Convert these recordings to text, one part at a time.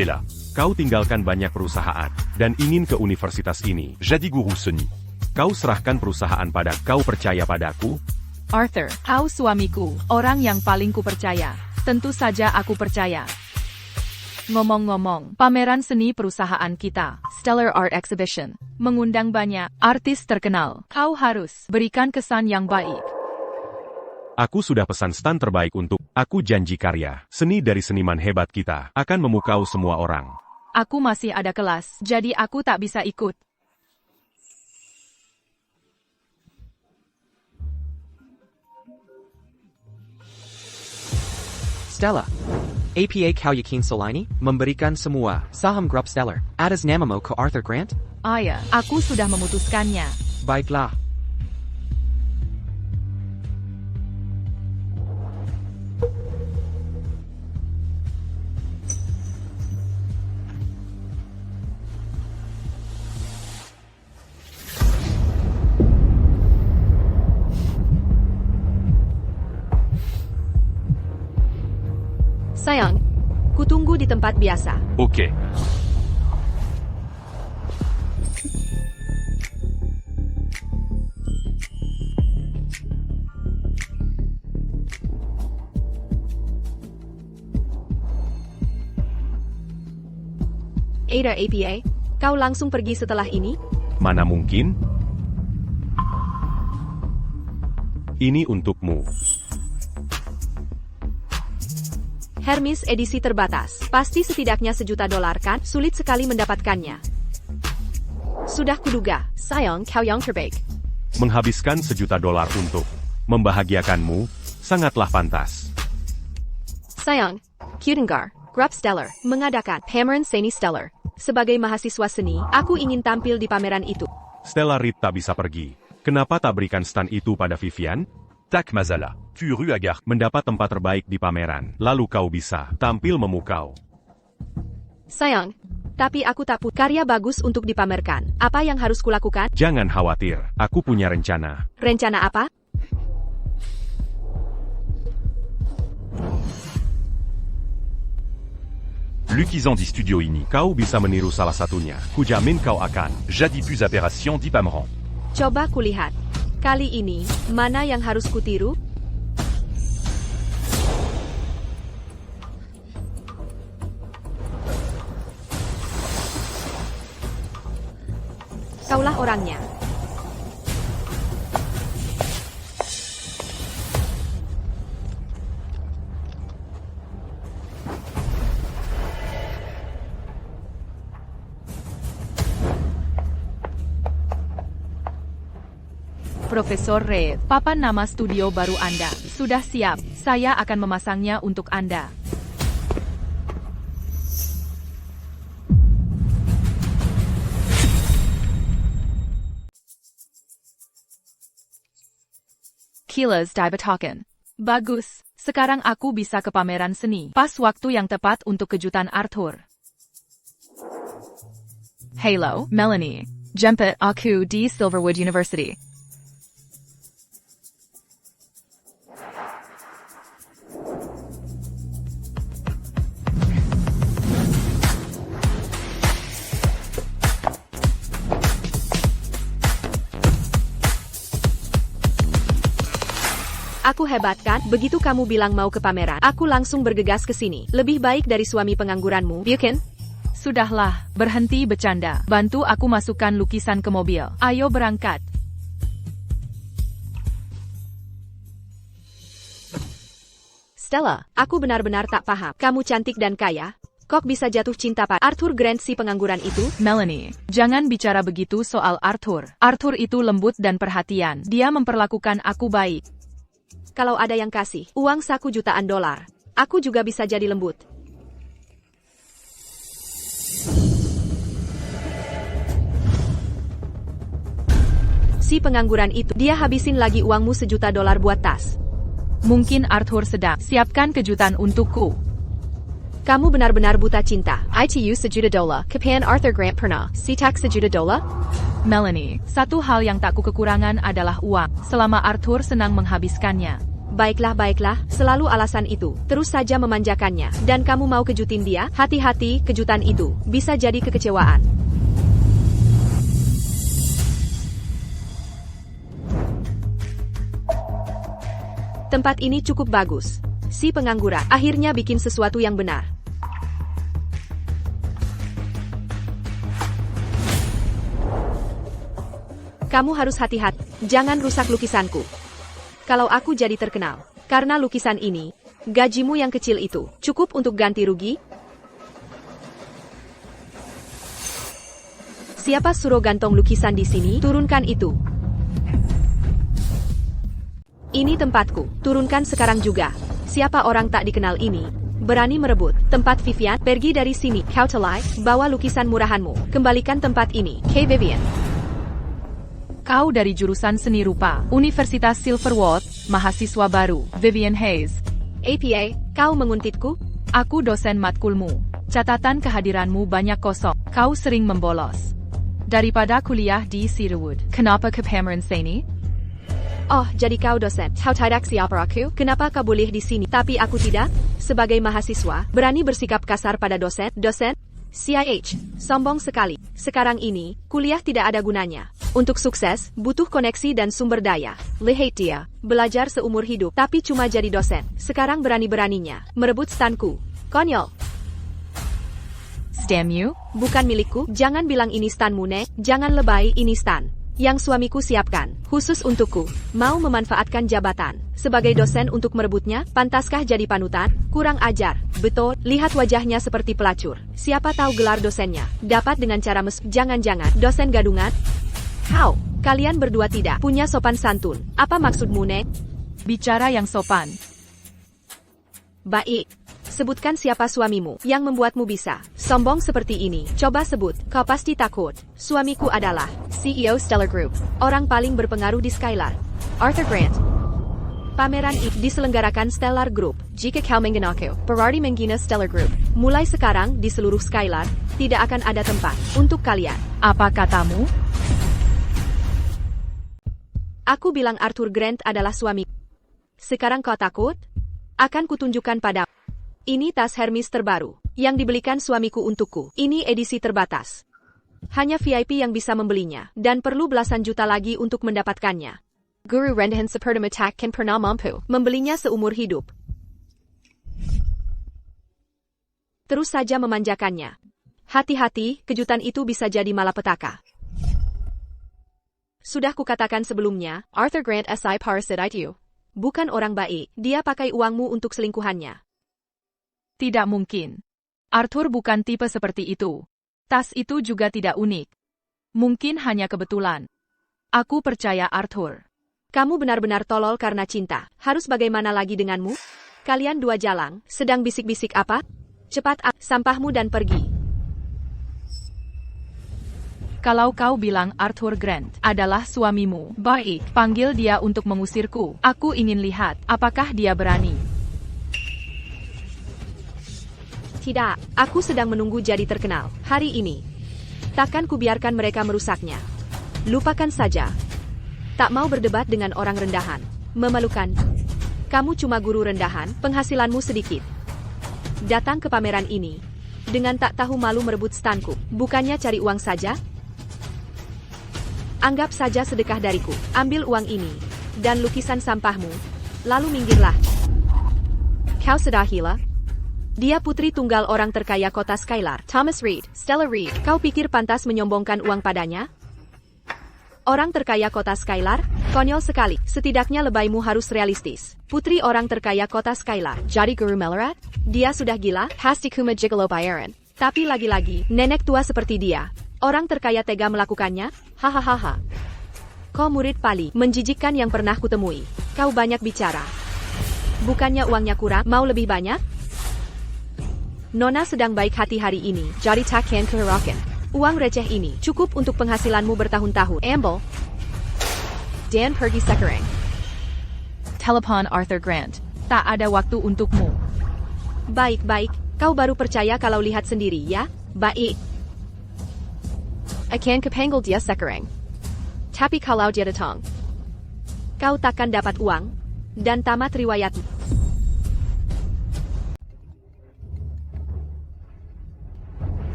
Stella. Kau tinggalkan banyak perusahaan, dan ingin ke universitas ini. Jadi guru seni. Kau serahkan perusahaan pada kau percaya padaku? Arthur, kau suamiku, orang yang paling kupercaya. Tentu saja aku percaya. Ngomong-ngomong, pameran seni perusahaan kita, Stellar Art Exhibition, mengundang banyak artis terkenal. Kau harus berikan kesan yang baik. Aku sudah pesan stand terbaik untuk aku janji karya. Seni dari seniman hebat kita akan memukau semua orang. Aku masih ada kelas, jadi aku tak bisa ikut. Stella. APA Kauyakin Solani memberikan semua saham grup Stellar atas namamu ke Arthur Grant? Ayah, aku sudah memutuskannya. Baiklah. Sayang, kutunggu di tempat biasa. Oke. Ada APA, kau langsung pergi setelah ini? Mana mungkin? Ini untukmu. Hermes edisi terbatas. Pasti setidaknya $1.000.000 kan? Sulit sekali mendapatkannya. Sudah kuduga, sayang kau yang terbaik. Menghabiskan $1.000.000 untuk membahagiakanmu, sangatlah pantas. Sayang, Kudengar, Grup Stellar, mengadakan pameran seni Stellar. Sebagai mahasiswa seni, aku ingin tampil di pameran itu. Stella Reed tak bisa pergi. Kenapa tak berikan stand itu pada Vivian? Tak masalah. Furu agar Mendapat tempat terbaik di pameran, lalu kau bisa tampil memukau. Sayang, tapi aku tak punya karya bagus untuk dipamerkan. Apa yang harus kulakukan? Jangan khawatir, aku punya rencana. Rencana apa? Lukisan di studio ini. Kau bisa meniru salah satunya. Kujamin kau akan. Jadi plus opération di pameran. Coba kulihat. Kali ini, mana yang harus kutiru? Kaulah orangnya. Profesor Reed, papan nama studio baru Anda. Sudah siap, saya akan memasangnya untuk Anda. Kilas Dibatakan. Bagus, sekarang aku bisa ke pameran seni. Pas waktu yang tepat untuk kejutan Arthur. Halo, Melanie. Jemput aku di Silverwood University. Aku hebat kan? Begitu kamu bilang mau ke pameran, aku langsung bergegas ke sini. Lebih baik dari suami pengangguranmu, bukan? Sudahlah, berhenti bercanda. Bantu aku masukkan lukisan ke mobil. Ayo berangkat. Stella, aku benar-benar tak paham. Kamu cantik dan kaya. Kok bisa jatuh cinta pada Arthur Grant si pengangguran itu? Melanie, jangan bicara begitu soal Arthur. Arthur itu lembut dan perhatian. Dia memperlakukan aku baik. Kalau ada yang kasih uang $1 jutaan, aku juga bisa jadi lembut. Si pengangguran itu, dia habisin lagi uangmu $1 juta buat tas. Mungkin Arthur sedang siapkan kejutan untukku. Kamu benar-benar buta cinta. ITU $1 juta, kapan Arthur Grant pernah si tak $1 juta? Melanie, satu hal yang tak ku kekurangan adalah uang. Selama Arthur senang menghabiskannya. Baiklah, selalu alasan itu. Terus saja memanjakannya. Dan kamu mau kejutin dia? Hati-hati, kejutan itu bisa jadi kekecewaan. Tempat ini cukup bagus. Si pengangguran akhirnya bikin sesuatu yang benar. Kamu harus hati-hati, jangan rusak lukisanku. Kalau aku jadi terkenal karena lukisan ini, gajimu yang kecil itu cukup untuk ganti rugi? Siapa suruh gantung lukisan di sini? Turunkan itu. Ini tempatku, turunkan sekarang juga. Siapa orang tak dikenal ini berani merebut tempat Vivian? Pergi dari sini, kau telai, bawa lukisan murahanmu. Kembalikan tempat ini, Kay Vivian. Kau dari jurusan seni rupa, Universitas Silverwood, mahasiswa baru, Vivian Hayes. APA, kau menguntitku? Aku dosen matkulmu. Catatan kehadiranmu banyak kosong. Kau sering membolos. Daripada kuliah di Cedarwood, kenapa ke Cameron sini? Oh, jadi kau dosen. Kau tidak siapa aku? Kenapa kau boleh di sini, tapi aku tidak? Sebagai mahasiswa, berani bersikap kasar pada dosen? Dosen? CIH, sombong sekali. Sekarang ini, kuliah tidak ada gunanya. Untuk sukses, butuh koneksi dan sumber daya. Lihat dia, belajar seumur hidup, tapi cuma jadi dosen. Sekarang berani-beraninya merebut stanku. Konyol. Stanmu? Bukan milikku, jangan bilang ini stanmu, Nek. Jangan lebay, ini stan yang suamiku siapkan, khusus untukku. Mau memanfaatkan jabatan sebagai dosen untuk merebutnya? Pantaskah jadi panutan? Kurang ajar. Betul, lihat wajahnya seperti pelacur. Siapa tahu gelar dosennya dapat dengan cara Jangan-jangan dosen gadungan? How? Kalian berdua tidak punya sopan santun. Apa maksudmu, Nek? Bicara yang sopan. Baik. Sebutkan siapa suamimu yang membuatmu bisa sombong seperti ini. Coba sebut, kau pasti takut. Suamiku adalah CEO Stellar Group, orang paling berpengaruh di Skylar. Arthur Grant. Pameran ini diselenggarakan Stellar Group. Jika kau mengenaku, berarti menghina Stellar Group. Mulai sekarang di seluruh Skylar, tidak akan ada tempat untuk kalian. Apa katamu? Aku bilang Arthur Grant adalah suami. Sekarang kau takut? Akan kutunjukkan pada. Ini tas Hermes terbaru yang dibelikan suamiku untukku. Ini edisi terbatas. Hanya VIP yang bisa membelinya, dan perlu belasan juta lagi untuk mendapatkannya. Guru rendahan seperti takkan pernah mampu membelinya seumur hidup. Terus saja memanjakannya. Hati-hati, kejutan itu bisa jadi malapetaka. Sudah kukatakan sebelumnya, Arthur Grant SI parasitic you. Bukan orang baik, dia pakai uangmu untuk selingkuhannya. Tidak mungkin. Arthur bukan tipe seperti itu. Tas itu juga tidak unik. Mungkin hanya kebetulan. Aku percaya Arthur. Kamu benar-benar tolol karena cinta. Harus bagaimana lagi denganmu? Kalian dua jalang, sedang bisik-bisik apa? Cepat sampahmu dan pergi. Kalau kau bilang Arthur Grant adalah suamimu, baik, panggil dia untuk mengusirku. Aku ingin lihat apakah dia berani. Tidak, aku sedang menunggu jadi terkenal hari ini. Takkan kubiarkan mereka merusaknya. Lupakan saja. Tak mau berdebat dengan orang rendahan. Memalukan. Kamu cuma guru rendahan, penghasilanmu sedikit. Datang ke pameran ini dengan tak tahu malu merebut stanku. Bukannya cari uang saja? Anggap saja sedekah dariku. Ambil uang ini dan lukisan sampahmu. Lalu minggirlah. Kau sudah gila? Dia putri tunggal orang terkaya kota Skylar, Thomas Reed, Stella Reed. Kau pikir pantas menyombongkan uang padanya? Orang terkaya kota Skylar? Konyol sekali. Setidaknya lebaymu harus realistis. Putri orang terkaya kota Skylar. Jadi Guru Melrat? Dia sudah gila? Pasti kuma gigolo bayaran. Tapi lagi-lagi, nenek tua seperti dia. Orang terkaya tega melakukannya? Hahaha. Kau murid paling menjijikkan yang pernah kutemui. Kau banyak bicara. Bukannya uangnya kurang, mau lebih banyak? Nona sedang baik hati hari ini, jadi takkan keherakan. Uang receh ini cukup untuk penghasilanmu bertahun-tahun. Ambil. Dan pergi sekarang. Telepon Arthur Grant. Tak ada waktu untukmu. Baik-baik, kau baru percaya kalau lihat sendiri ya? Baik. Akan kepanggil dia sekarang. Tapi kalau dia datang, kau takkan dapat uang. dan tamat riwayatmu.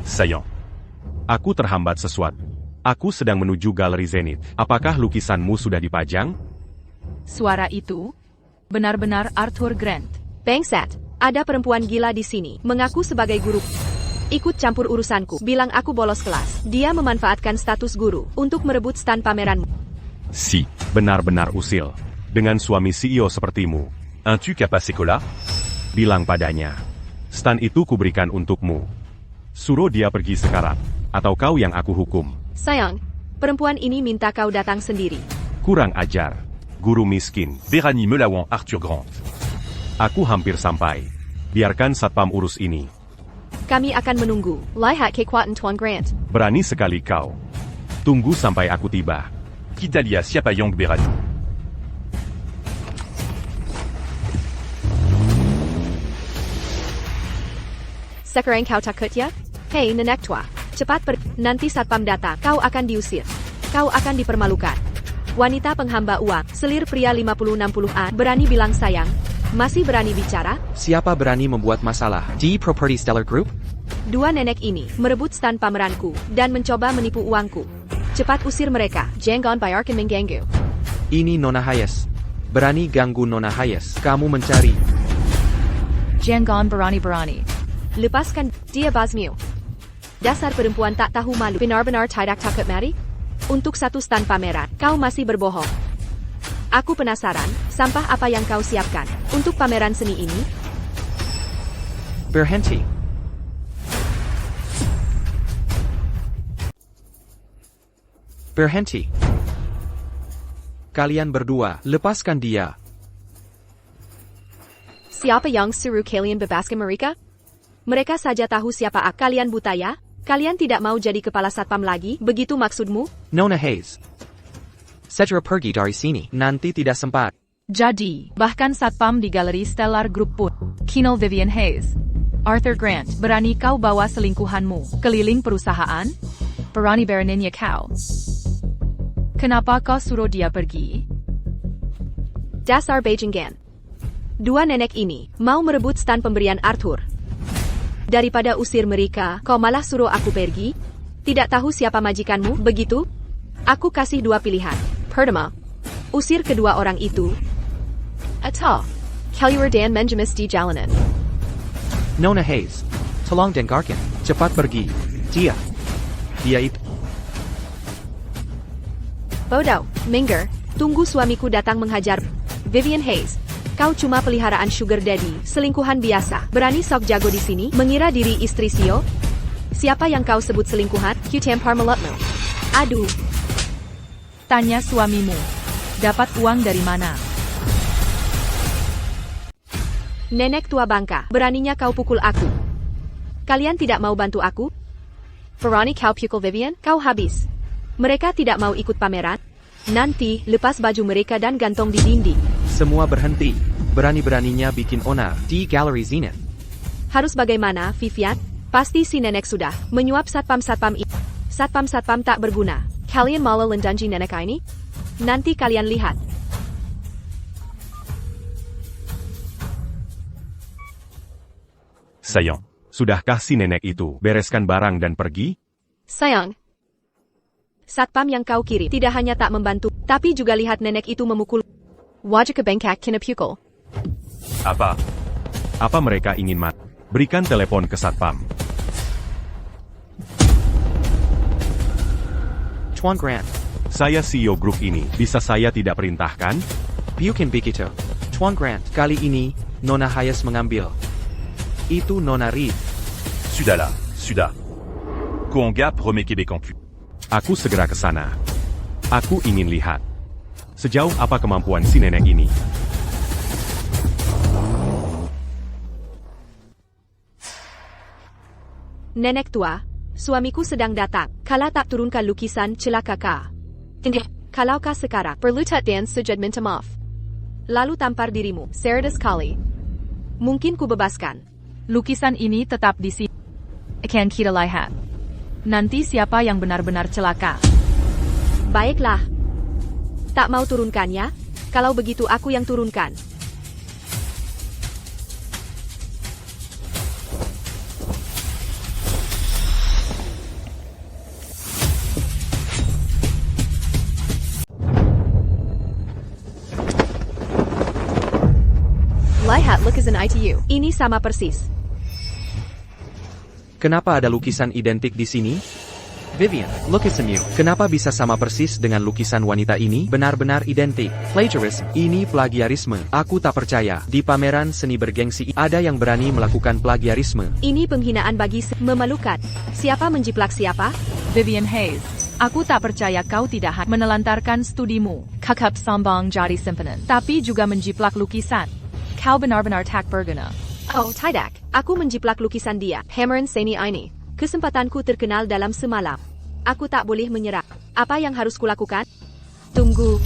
Saillant. Aku terhambat sesuatu. Aku sedang menuju galeri Zenith. Apakah lukisanmu sudah dipajang? Suara itu benar-benar Arthur Grant. Bangsat, ada perempuan gila di sini, mengaku sebagai guru. Ikut campur urusanku, bilang aku bolos kelas. Dia memanfaatkan status guru untuk merebut stan pameranmu. Si, benar-benar usil. Dengan suami CEO sepertimu. Un tu capaz sekolah? Bilang padanya. Stan itu kuberikan untukmu. Suruh dia pergi sekarang. Atau kau yang aku hukum. Sayang, perempuan ini minta kau datang sendiri. Kurang ajar. Guru miskin. Véranie Melawan Arthur Grant. Aku hampir sampai. Biarkan satpam urus ini. Kami akan menunggu. Lihat kekuatan Tuan Grant. Berani sekali kau. Tunggu sampai aku tiba. Kitalia siapa yang berani? Sekarang kau takut ya? Hei nenek tua, cepat nanti satpam datang, kau akan diusir. Kau akan dipermalukan. Wanita penghamba uang, selir pria 50-60-an, berani bilang sayang. Masih berani bicara? Siapa berani membuat masalah? D Property Stellar Group? Dua nenek ini merebut stan pameranku dan mencoba menipu uangku. Cepat usir mereka. Jangan bayarkan mengganggu. Ini Nona Hayes. Berani ganggu Nona Hayes. Kamu mencari. Jangan berani-berani. Lepaskan dia Basmiu. Dasar perempuan tak tahu malu. Benar-benar tidak takut mari? Untuk satu stan pameran, kau masih berbohong. Aku penasaran, sampah apa yang kau siapkan untuk pameran seni ini? Berhenti. Berhenti. Kalian berdua, lepaskan dia. Siapa yang suruh kalian bebaskan mereka? Mereka saja tahu siapa kalian buta ya? Kalian tidak mau jadi kepala satpam lagi, begitu maksudmu? Nona Hayes. Segera pergi dari sini, nanti tidak sempat. Jadi, bahkan satpam di galeri Stellar Group pun, Kinal Vivian Hayes, Arthur Grant, berani kau bawa selingkuhanmu keliling perusahaan? Berani beraninya kau. Kenapa kau suruh dia pergi? Dasar Beijingan. Dua nenek ini mau merebut stan pemberian Arthur. Daripada usir mereka, kau malah suruh aku pergi? Tidak tahu siapa majikanmu, begitu? Aku kasih dua pilihan. Pertama, usir kedua orang itu. Atau, keluar dan menjemis di jalanan. Nona Hayes. Tolong dengarkan. Cepat pergi. Dia itu. Bodoh, minggir. Tunggu suamiku datang menghajar. Vivian Hayes. Kau cuma peliharaan sugar daddy, selingkuhan biasa. Berani sok jago di sini, mengira diri istri CEO? Siapa yang kau sebut selingkuhan? Q tampar mulutmu. Aduh. Tanya suamimu. Dapat uang dari mana? Nenek tua bangka, beraninya kau pukul aku. Kalian tidak mau bantu aku? Berani kau pukul Vivian? Kau habis. Mereka tidak mau ikut pameran? Nanti, lepas baju mereka dan gantung di dinding. Semua berhenti. Berani-beraninya bikin onar di Galeri Zenith. Harus bagaimana, Vivian? Pasti si nenek sudah menyuap satpam-satpam ini. Satpam-satpam tak berguna. Kalian malah lendanji nenek ini? Nanti kalian lihat. Saillant. Sudahkah si nenek itu bereskan barang dan pergi? Sayang. Satpam yang kau kirim tidak hanya tak membantu, tapi juga lihat nenek itu memukul. Wajah ke bengkak kena pukul. Apa? Apa mereka ingin mati? Berikan telepon ke satpam. Tuan Grant. Saya CEO grup ini, bisa saya tidak perintahkan? Bukan begitu. Tuan Grant, kali ini, Nona Hayes mengambil. Itu Nona Reed. Sudahlah, sudah. Kuanggap remets Québec en pu. Aku segera ke sana. Aku ingin lihat. Sejauh apa kemampuan si nenek ini? Nenek tua, suamiku sedang datang. Kala tak turunkan lukisan celaka ka. Kalau kau sekarang berlutut dan sujud minta maaf. Lalu tampar dirimu, cerdas sekali. Mungkin ku bebaskan. Lukisan ini tetap di sini. Akan kita lihat. Nanti siapa yang benar-benar celaka. Baiklah. Tak mau turunkannya? Kalau begitu aku yang turunkan. Lihat lukisan ITU. Ini sama persis. Kenapa ada lukisan identik di sini? Vivian, lukisan you. Kenapa bisa sama persis dengan lukisan wanita ini? Benar-benar identik. Plagiarism. Ini plagiarisme. Aku tak percaya. Di pameran seni bergengsi ada yang berani melakukan plagiarisme. Ini penghinaan bagi memalukan. Siapa menjiplak siapa? Vivian Hayes, aku tak percaya kau tidak hanya menelantarkan studimu, kakap sombong jadi simpenan, tapi juga menjiplak lukisan. Kau benar-benar tak berguna. Oh, tidak. Aku menjiplak lukisan dia. Hammeran seni ini. Kesempatanku terkenal dalam semalam. Aku tak boleh menyerah. Apa yang harus kulakukan? Tunggu.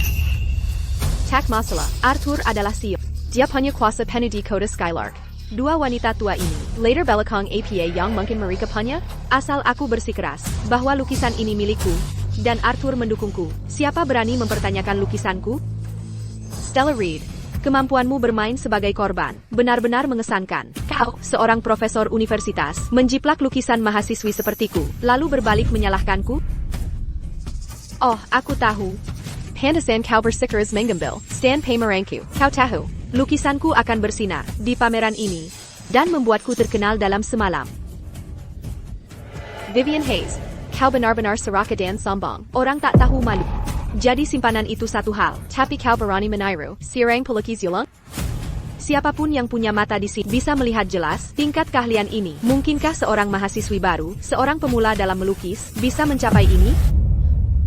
Tak masalah. Arthur adalah CEO. Dia punya kuasa penuh di kota Skylark. Dua wanita tua ini, later belakang APA yang mungkin mereka punya, asal aku bersikeras bahwa lukisan ini milikku, dan Arthur mendukungku. Siapa berani mempertanyakan lukisanku? Stella Reed. Kemampuanmu bermain sebagai korban benar-benar mengesankan. Kau, seorang profesor universitas, menjiplak lukisan mahasiswi sepertiku, lalu berbalik menyalahkanku? Oh, aku tahu. Pantesan kau bersikeras mengambil stand pemeranku. Kau tahu, lukisanku akan bersinar di pameran ini, dan membuatku terkenal dalam semalam. Vivian Hayes, kau benar-benar serakah dan sombong. Orang tak tahu malu. Jadi simpanan itu satu hal, tapi kau berani meniru seorang pelukis ulang? Siapapun yang punya mata di sini bisa melihat jelas tingkat keahlian ini. Mungkinkah seorang mahasiswi baru, seorang pemula dalam melukis, bisa mencapai ini?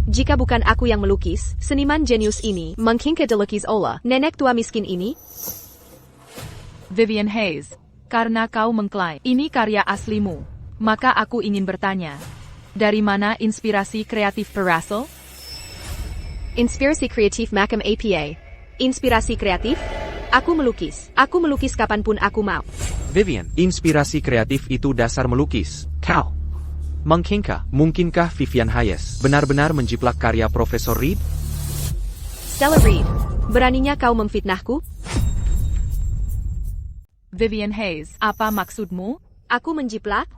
Jika bukan aku yang melukis, seniman jenius ini, mungkinkah dilukis oleh nenek tua miskin ini? Vivian Hayes, karena kau mengklaim ini karya aslimu, maka aku ingin bertanya, dari mana inspirasi kreatif berasal? Inspirasi kreatif makam APA. Inspirasi kreatif? Aku melukis kapanpun aku mau. Vivian, inspirasi kreatif itu dasar melukis. Kau. Mungkinkah Vivian Hayes benar-benar menjiplak karya Profesor Reed? Stella Reed, beraninya kau memfitnahku? Vivian Hayes, apa maksudmu? Aku menjiplak?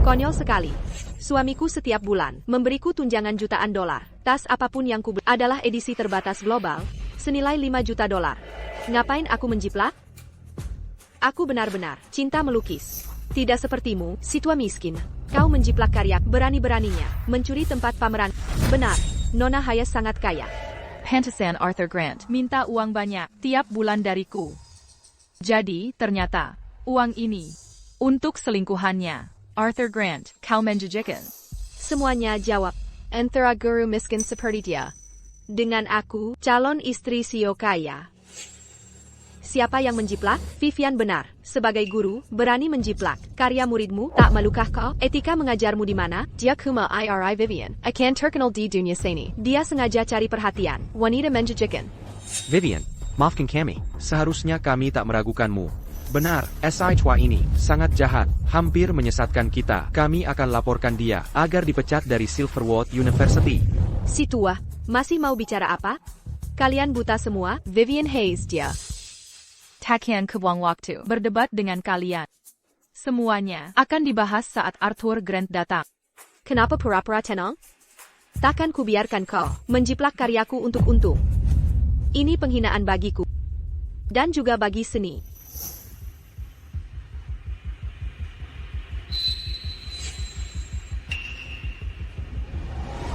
Konyol sekali. Suamiku setiap bulan memberiku tunjangan jutaan dolar. Tas apapun yang kubeli adalah edisi terbatas global, senilai 5 juta dolar. Ngapain aku menjiplak? Aku benar-benar cinta melukis. Tidak sepertimu, si tua miskin. Kau menjiplak karya berani-beraninya, mencuri tempat pameran. Benar, Nona Hayes sangat kaya. Pantesan Arthur Grant minta uang banyak tiap bulan dariku. Jadi, ternyata, uang ini untuk selingkuhannya. Arthur Grant, kau menjanjikan. Semuanya jawab. Antara guru miskin seperti dia. Dengan aku, calon istri CEO kaya. Siapa yang menjiplak? Vivian benar. Sebagai guru, berani menjiplak. Karya muridmu, tak malukah kau? Etika mengajarmu di mana? Dia kuma IRI Vivian. Akan terkenal di dunia seni. Dia sengaja cari perhatian. Wanita menjanjikan. Vivian, maafkan kami. Seharusnya kami tak meragukanmu. Benar, SI tua ini sangat jahat, hampir menyesatkan kita. Kami akan laporkan dia agar dipecat dari Silverwood University. Si tua, masih mau bicara apa? Kalian buta semua, Vivian Hayes dia. Takkan kebuang waktu berdebat dengan kalian. Semuanya akan dibahas saat Arthur Grant datang. Kenapa pura-pura tenang? Takkan kubiarkan kau menjiplak karyaku untuk untung. Ini penghinaan bagiku. Dan juga bagi seni.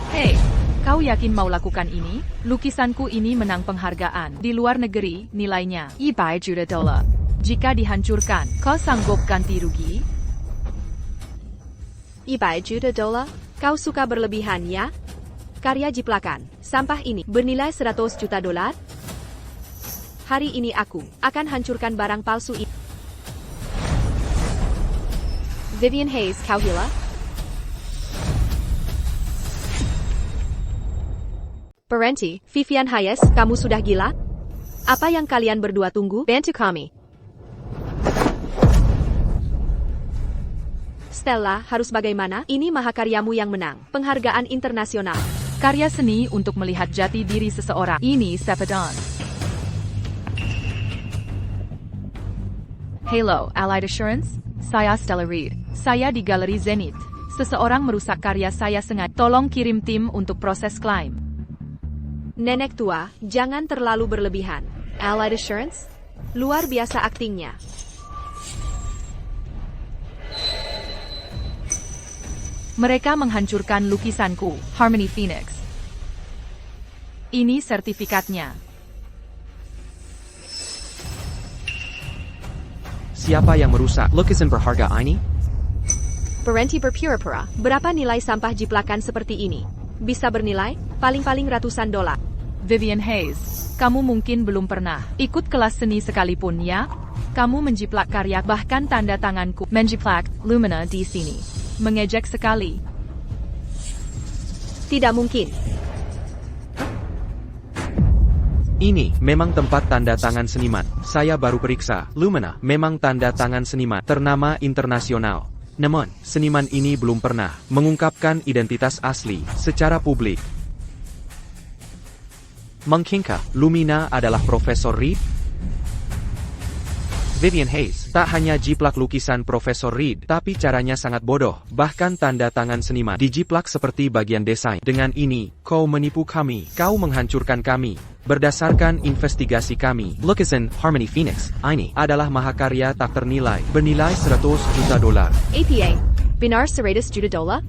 Hei, kau yakin mau lakukan ini? Lukisanku ini menang penghargaan. Di luar negeri, nilainya 100 juta dolar. Jika dihancurkan, kau sanggup ganti rugi? 100 juta dolar? Kau suka berlebihan ya? Karya jiplakan, sampah ini, bernilai 100 juta dolar? Hari ini aku akan hancurkan barang palsu ini. Vivian Hayes, kau gila? Berhenti, Vivian Hayes, kamu sudah gila? Apa yang kalian berdua tunggu? Bantu kami. Stella, harus bagaimana? Ini mahakaryamu yang menang. Penghargaan internasional. Karya seni untuk melihat jati diri seseorang. Ini Sepadon. Hello, Allied Assurance. Saya Stella Reed. Saya di Galeri Zenith. Seseorang merusak karya saya sengaja. Tolong kirim tim untuk proses klaim. Nenek tua, jangan terlalu berlebihan. Allied Assurance? Luar biasa aktingnya. Mereka menghancurkan lukisanku, Harmony Phoenix. Ini sertifikatnya. Siapa yang merusak lukisan berharga ini? Berhenti berpura-pura, berapa nilai sampah jiplakan seperti ini? Bisa bernilai, paling-paling ratusan dolar. Vivian Hayes, kamu mungkin belum pernah ikut kelas seni sekalipun ya? Kamu menjiplak karya, bahkan tanda tanganku. Menjiplak, Lumina di sini. Mengejek sekali. Tidak mungkin. Ini memang tempat tanda tangan seniman. Saya baru periksa. Lumina memang tanda tangan seniman ternama internasional. Namun, seniman ini belum pernah mengungkapkan identitas asli secara publik. Mungkinkah Lumina adalah Profesor Reed? Vivian Hayes tak hanya jiplak lukisan Profesor Reed, tapi caranya sangat bodoh. Bahkan tanda tangan seniman dijiplak seperti bagian desain. Dengan ini, kau menipu kami. Kau menghancurkan kami. Berdasarkan investigasi kami, lukisan Harmony Phoenix ini adalah mahakarya tak ternilai, bernilai 100 juta dolar. APA, benar 100 juta dolar?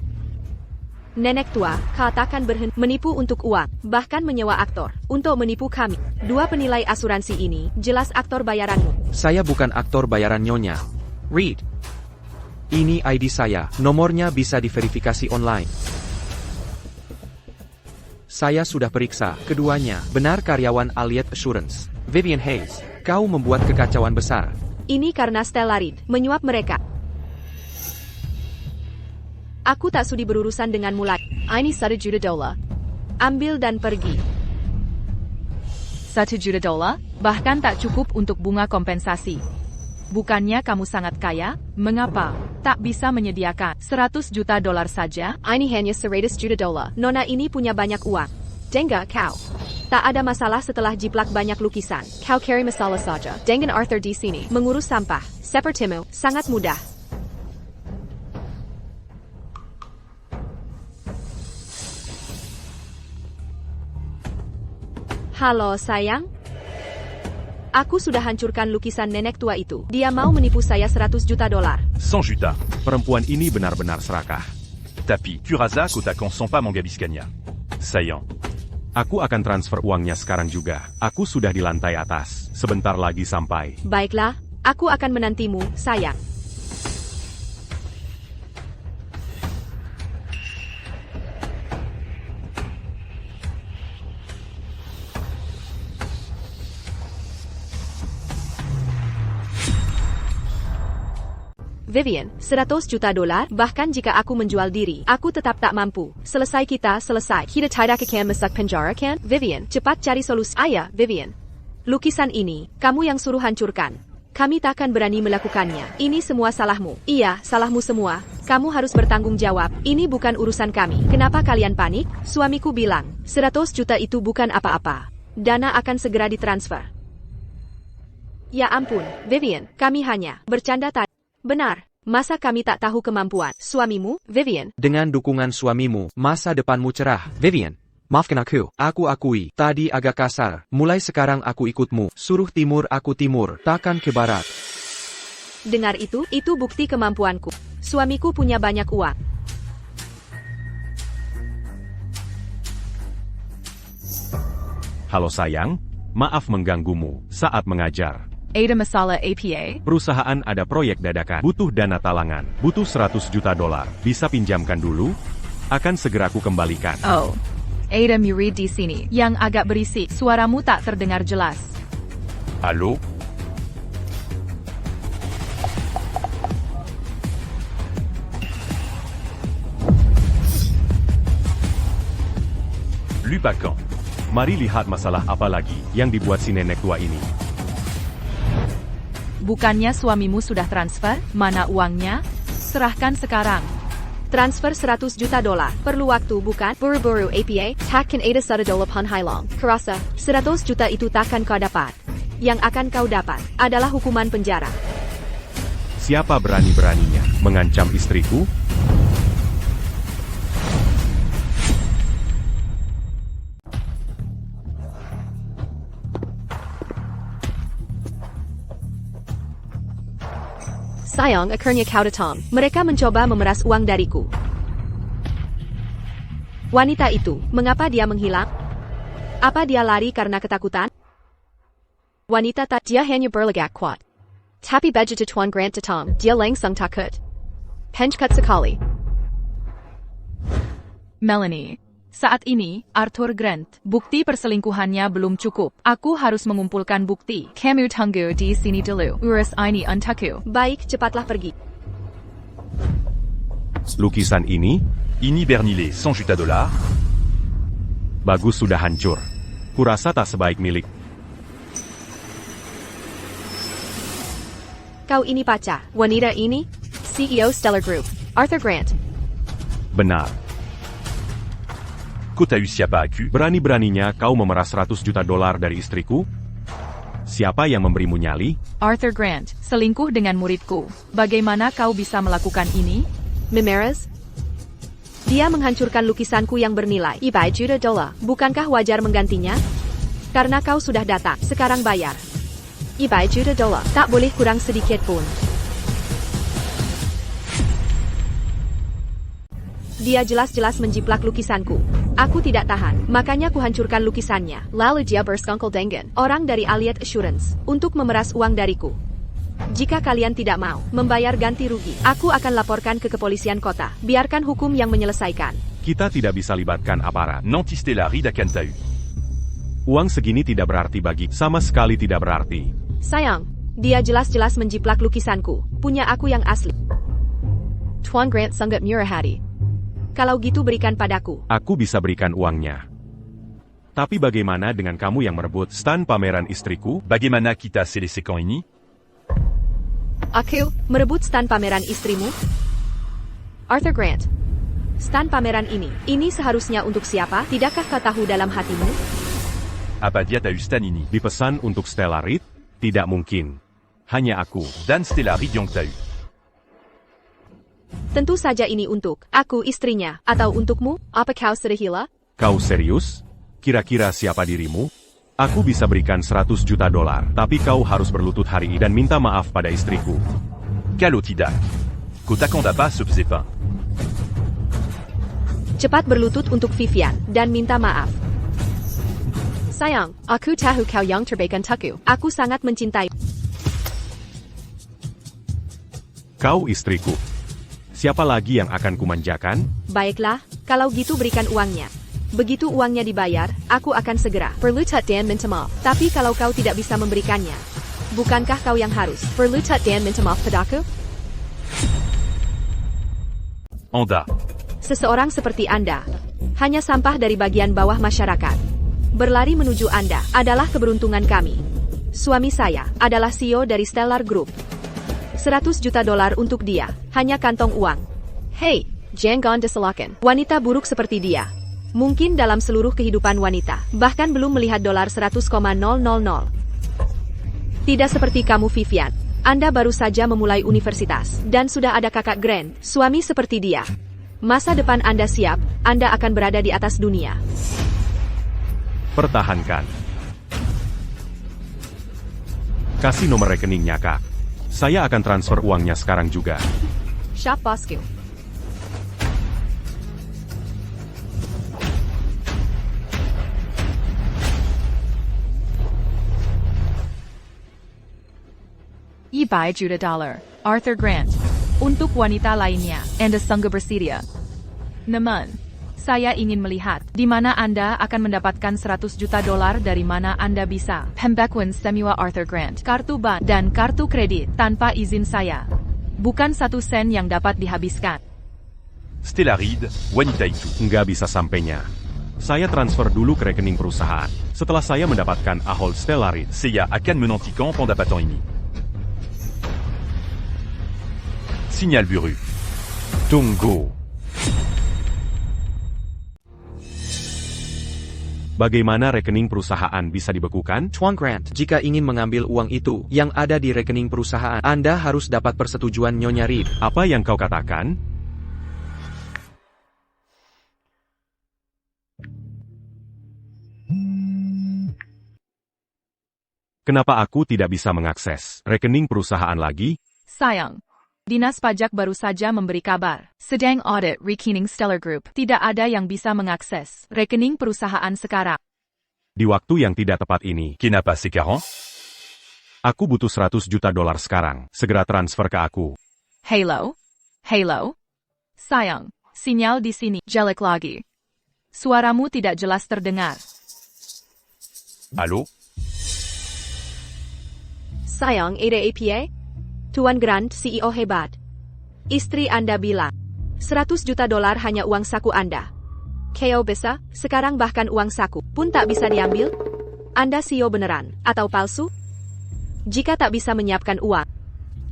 Nenek tua, katakan berhenti menipu untuk uang, bahkan menyewa aktor untuk menipu kami. Dua penilai asuransi ini jelas aktor bayaranmu. Saya bukan aktor bayaran nyonya. Reed. Ini ID saya, nomornya bisa diverifikasi online. Saya sudah periksa, keduanya benar karyawan Allied Assurance. Vivian Hayes, kau membuat kekacauan besar. Ini karena Stella Reed menyuap mereka. Aku tak sudi berurusan denganmu lagi. Ini 1 juta dolar. Ambil dan pergi. 1 juta dolar, bahkan tak cukup untuk bunga kompensasi. Bukannya kamu sangat kaya? Mengapa tak bisa menyediakan 100 juta dolar saja? Ini hanya 100 juta dolar. Nona ini punya banyak uang. Dengar kau. Tak ada masalah setelah jiplak banyak lukisan. Kau carry masalah saja. Dengan Arthur di sini. Mengurus sampah. Sepertimu, sangat mudah. Halo sayang. Aku sudah hancurkan lukisan nenek tua itu. Dia mau menipu saya 100 juta dolar. 100 juta. Perempuan ini benar-benar serakah. Tapis, Kurazak, Otakan sont pas Manga Biscania. Saillant. Aku akan transfer uangnya sekarang juga. Aku sudah di lantai atas. Sebentar lagi sampai. Baiklah, aku akan menantimu, sayang. Vivian, 100 juta dolar, bahkan jika aku menjual diri, aku tetap tak mampu. Selesai kita, selesai. Kita tidak akan masuk penjara kan? Vivian, cepat cari solusi. Ayah, Vivian. Lukisan ini, kamu yang suruh hancurkan. Kami takkan berani melakukannya. Ini semua salahmu. Iya, salahmu semua. Kamu harus bertanggung jawab. Ini bukan urusan kami. Kenapa kalian panik? Suamiku bilang, 100 juta itu bukan apa-apa. Dana akan segera ditransfer. Ya ampun, Vivian, kami hanya bercanda tadi. Benar, masa kami tak tahu kemampuan suamimu, Vivian? Dengan dukungan suamimu, masa depanmu cerah. Vivian, maafkan aku. Aku akui, tadi agak kasar. Mulai sekarang aku ikutmu. Suruh timur aku timur, takkan ke barat. Dengar itu bukti kemampuanku. Suamiku punya banyak uang. Halo sayang, maaf mengganggumu saat mengajar. Ada masalah APA? Perusahaan ada proyek dadakan. Butuh dana talangan. Butuh 100 juta dolar. Bisa pinjamkan dulu? Akan segera aku kembalikan. Oh, Ada Murid di sini. Yang agak berisik. Suaramu tak terdengar jelas. Allô? Lupakan. Mari lihat masalah apa lagi yang dibuat si nenek tua ini. Bukannya suamimu sudah transfer? Mana uangnya? Serahkan sekarang. Transfer 100 juta dolar. Perlu waktu, bukan? Buru-buru APA, takkan ada $1 pun hailong. Kerasa, 100 juta itu takkan kau dapat. Yang akan kau dapat adalah hukuman penjara. Siapa berani-beraninya mengancam istriku? Sayang, akhirnya kau datang. Mereka mencoba memeras uang dariku. Wanita itu, mengapa dia menghilang? Apa dia lari karena ketakutan? Wanita tak, dia hanya berlagak kuat. Tapi begitu Tuan Grant datang, dia langsung takut. Pencekat sekali. Melanie. Saat ini, Arthur Grant, bukti perselingkuhannya belum cukup. Aku harus mengumpulkan bukti. Kamu tunggu di sini dulu. Urus ini untukku. Baik, cepatlah pergi. Lukisan ini? Ini Bernile, 100 juta dolar. Bagus, sudah hancur. Kurasa tak sebaik milik. Kau ini pacar. Wanita ini? CEO Stellar Group. Arthur Grant. Benar. Kau t'as eu siapa aku? Berani-beraninya kau memeras 100 juta dolar dari istriku? Siapa yang memberimu nyali? Arthur Grant, selingkuh dengan muridku. Bagaimana kau bisa melakukan ini? Memeras? Dia menghancurkan lukisanku yang bernilai $1 juta. Bukankah wajar menggantinya? Karena kau sudah datang, sekarang bayar. $1 juta. Tak boleh kurang sedikit pun. Dia jelas-jelas menjiplak lukisanku. Aku tidak tahan, makanya kuhancurkan lukisannya. Lalu dia bersekongkol dengan orang dari Allied Assurance untuk memeras uang dariku. Jika kalian tidak mau membayar ganti rugi, aku akan laporkan ke kepolisian kota. Biarkan hukum yang menyelesaikan. Kita tidak bisa libatkan aparat. Nanti Stella Reed akan tahu. Uang segini tidak berarti bagi, sama sekali tidak berarti. Sayang, dia jelas-jelas menjiplak lukisanku. Punya aku yang asli. Tuan Grant sangat murah hati. Kalau gitu berikan padaku. Aku bisa berikan uangnya. Tapi bagaimana dengan kamu yang merebut stand pameran istriku? Bagaimana kita selesaikan ini? Aku merebut stand pameran istrimu? Arthur Grant. Stand pameran ini seharusnya untuk siapa? Tidakkah kau tahu dalam hatimu? Apa dia tahu stand ini? Dipesan untuk Stella Reed? Tidak mungkin. Hanya aku. Dan Stella Reed yang tahu. Tentu saja ini untuk aku istrinya, atau untukmu, apa kau sudah gila? Kau serius? Kira-kira siapa dirimu? Aku bisa berikan 100 juta dolar, tapi kau harus berlutut hari ini dan minta maaf pada istriku. Kalau tidak, kau takkan dapat ce faisait pas. Cepat berlutut untuk Vivian, dan minta maaf. Sayang, aku tahu kau yang terbaik untukku. Aku sangat mencintai. Kau istriku. Siapa lagi yang akan kumanjakan? Baiklah, kalau gitu berikan uangnya. Begitu uangnya dibayar, aku akan segera berlutut dan minta maaf. Tapi kalau kau tidak bisa memberikannya, bukankah kau yang harus berlutut dan minta maaf padaku? Anda. Seseorang seperti Anda, hanya sampah dari bagian bawah masyarakat. Berlari menuju Anda adalah keberuntungan kami. Suami saya adalah CEO dari Stellar Group. 100 juta dolar untuk dia, hanya kantong uang. Hey, jangan disalahkan. Wanita buruk seperti dia. Mungkin dalam seluruh kehidupan wanita, bahkan belum melihat dolar 100,000. Tidak seperti kamu Vivian. Anda baru saja memulai universitas, dan sudah ada kakak Grant, suami seperti dia. Masa depan Anda siap, Anda akan berada di atas dunia. Pertahankan. Kasih nomor rekeningnya, Kak. Saya akan transfer uangnya sekarang juga. Shop bosku. $1 juta. Arthur Grant. Untuk wanita lainnya, Anda sanggup bersedia. Namun, saya ingin melihat di mana Anda akan mendapatkan 100 juta dolar dari mana Anda bisa pembekuan semua Arthur Grant, kartu bank, dan kartu kredit tanpa izin saya. Bukan 1 sen yang dapat dihabiskan. Stella Reed, wanita itu. Nggak bisa sampainya. Saya transfer dulu ke rekening perusahaan. Setelah saya mendapatkan Ahold Stella Reed, Saya akan menantikan pendapatan ini. Sinyal biru. tunggu. Bagaimana rekening perusahaan bisa dibekukan? Tuan Grant, jika ingin mengambil uang itu yang ada di rekening perusahaan, Anda harus dapat persetujuan Nyonya Reed. Apa yang kau katakan? Kenapa aku tidak bisa mengakses rekening perusahaan lagi? Sayang. Dinas Pajak baru saja memberi kabar. Sedang audit rekening Stellar Group. Tidak ada yang bisa mengakses rekening perusahaan sekarang. Di waktu yang tidak tepat ini, Qui n'a pas ses 40? aku butuh 100 juta dolar sekarang. Segera transfer ke aku. Halo? Halo? Sayang, sinyal di sini jelek lagi. Suaramu tidak jelas terdengar. Allô? Sayang, ada APA? Tuan Grant, CEO hebat. Istri Anda bilang, 100 juta dolar hanya uang saku Anda. KO bisa, sekarang bahkan uang saku pun tak bisa diambil? Anda CEO beneran, atau palsu? Jika tak bisa menyiapkan uang,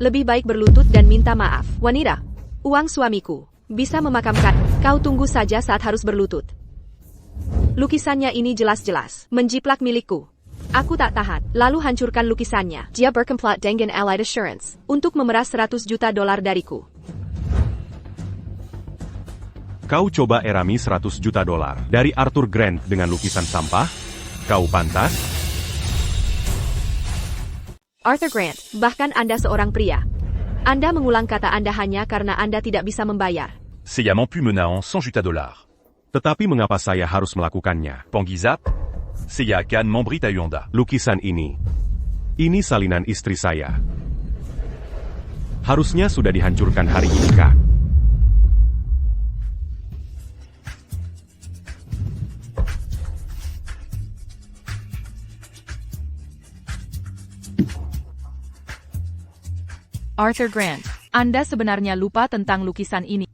lebih baik berlutut dan minta maaf. Wanita, uang suamiku, bisa memakamkan. Kau tunggu saja saat harus berlutut. Lukisannya ini jelas-jelas menjiplak milikku. Aku tak tahan, lalu hancurkan lukisannya. Dia berkomplot dengan Allied Assurance untuk memeras 100 juta dolar dariku. Kau coba erami 100 juta dolar dari Arthur Grant dengan lukisan sampah? Kau pantas? Arthur Grant, bahkan Anda seorang pria. Anda mengulang kata Anda hanya karena Anda tidak bisa membayar. C'est Yaman pu menant 100 juta dollars. Tetapi mengapa saya harus melakukannya? Pangizap? C'est Yakan Membrit Ayonda. Lukisan ini salinan istri saya. Harusnya sudah dihancurkan hari ini, Kak. Arthur Grant, Anda sebenarnya lupa tentang lukisan ini.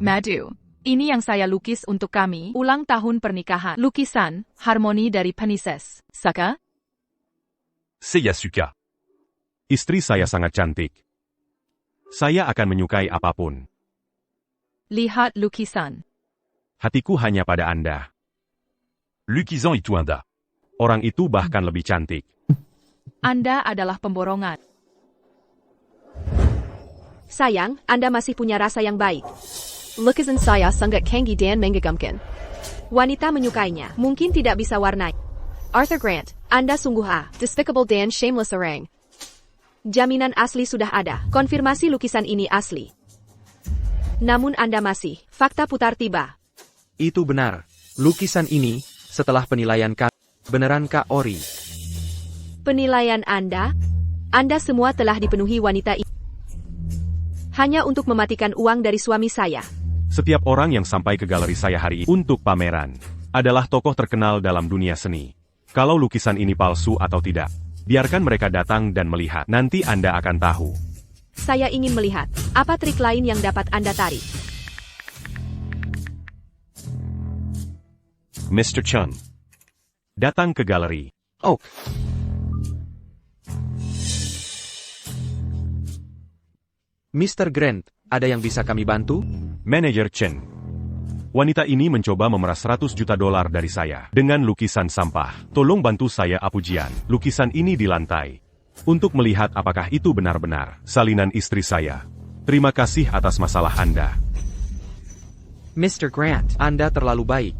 Madu, ini yang saya lukis untuk kami, ulang tahun pernikahan. Lukisan, harmoni dari Penises. Saka? C'est Yasuka. Istri saya sangat cantik. Saya akan menyukai apapun. Lihat lukisan. Hatiku hanya pada Anda. Lukizan Ituanda. Orang itu bahkan lebih cantik. Anda adalah pemborongan. Sayang, Anda masih punya rasa yang baik. Lukisan saya sangat canggih dan mengagumkan. Wanita menyukainya, mungkin tidak bisa warnai. Arthur Grant, Anda sungguh despicable dan shameless orang. Jaminan asli sudah ada, konfirmasi lukisan ini asli. Namun Anda masih, fakta putar tiba. Itu benar. Lukisan ini, setelah penilaian Kak, beneran Kak Ori. Penilaian Anda semua telah dipenuhi wanita ini. Hanya untuk mematikan uang dari suami saya. Setiap orang yang sampai ke galeri saya hari ini untuk pameran adalah tokoh terkenal dalam dunia seni. Kalau lukisan ini palsu atau tidak, biarkan mereka datang dan melihat. Nanti Anda akan tahu. Saya ingin melihat, apa trik lain yang dapat Anda tarik. Mr. Chen, datang ke galeri. Oh. Mr. Grant, ada yang bisa kami bantu? Manajer Chen. Wanita ini mencoba memeras 100 juta dolar dari saya dengan lukisan sampah. Tolong bantu saya Apujian. Lukisan ini di lantai. Untuk melihat apakah itu benar-benar salinan istri saya. Terima kasih atas masalah Anda. Mr. Grant, Anda terlalu baik.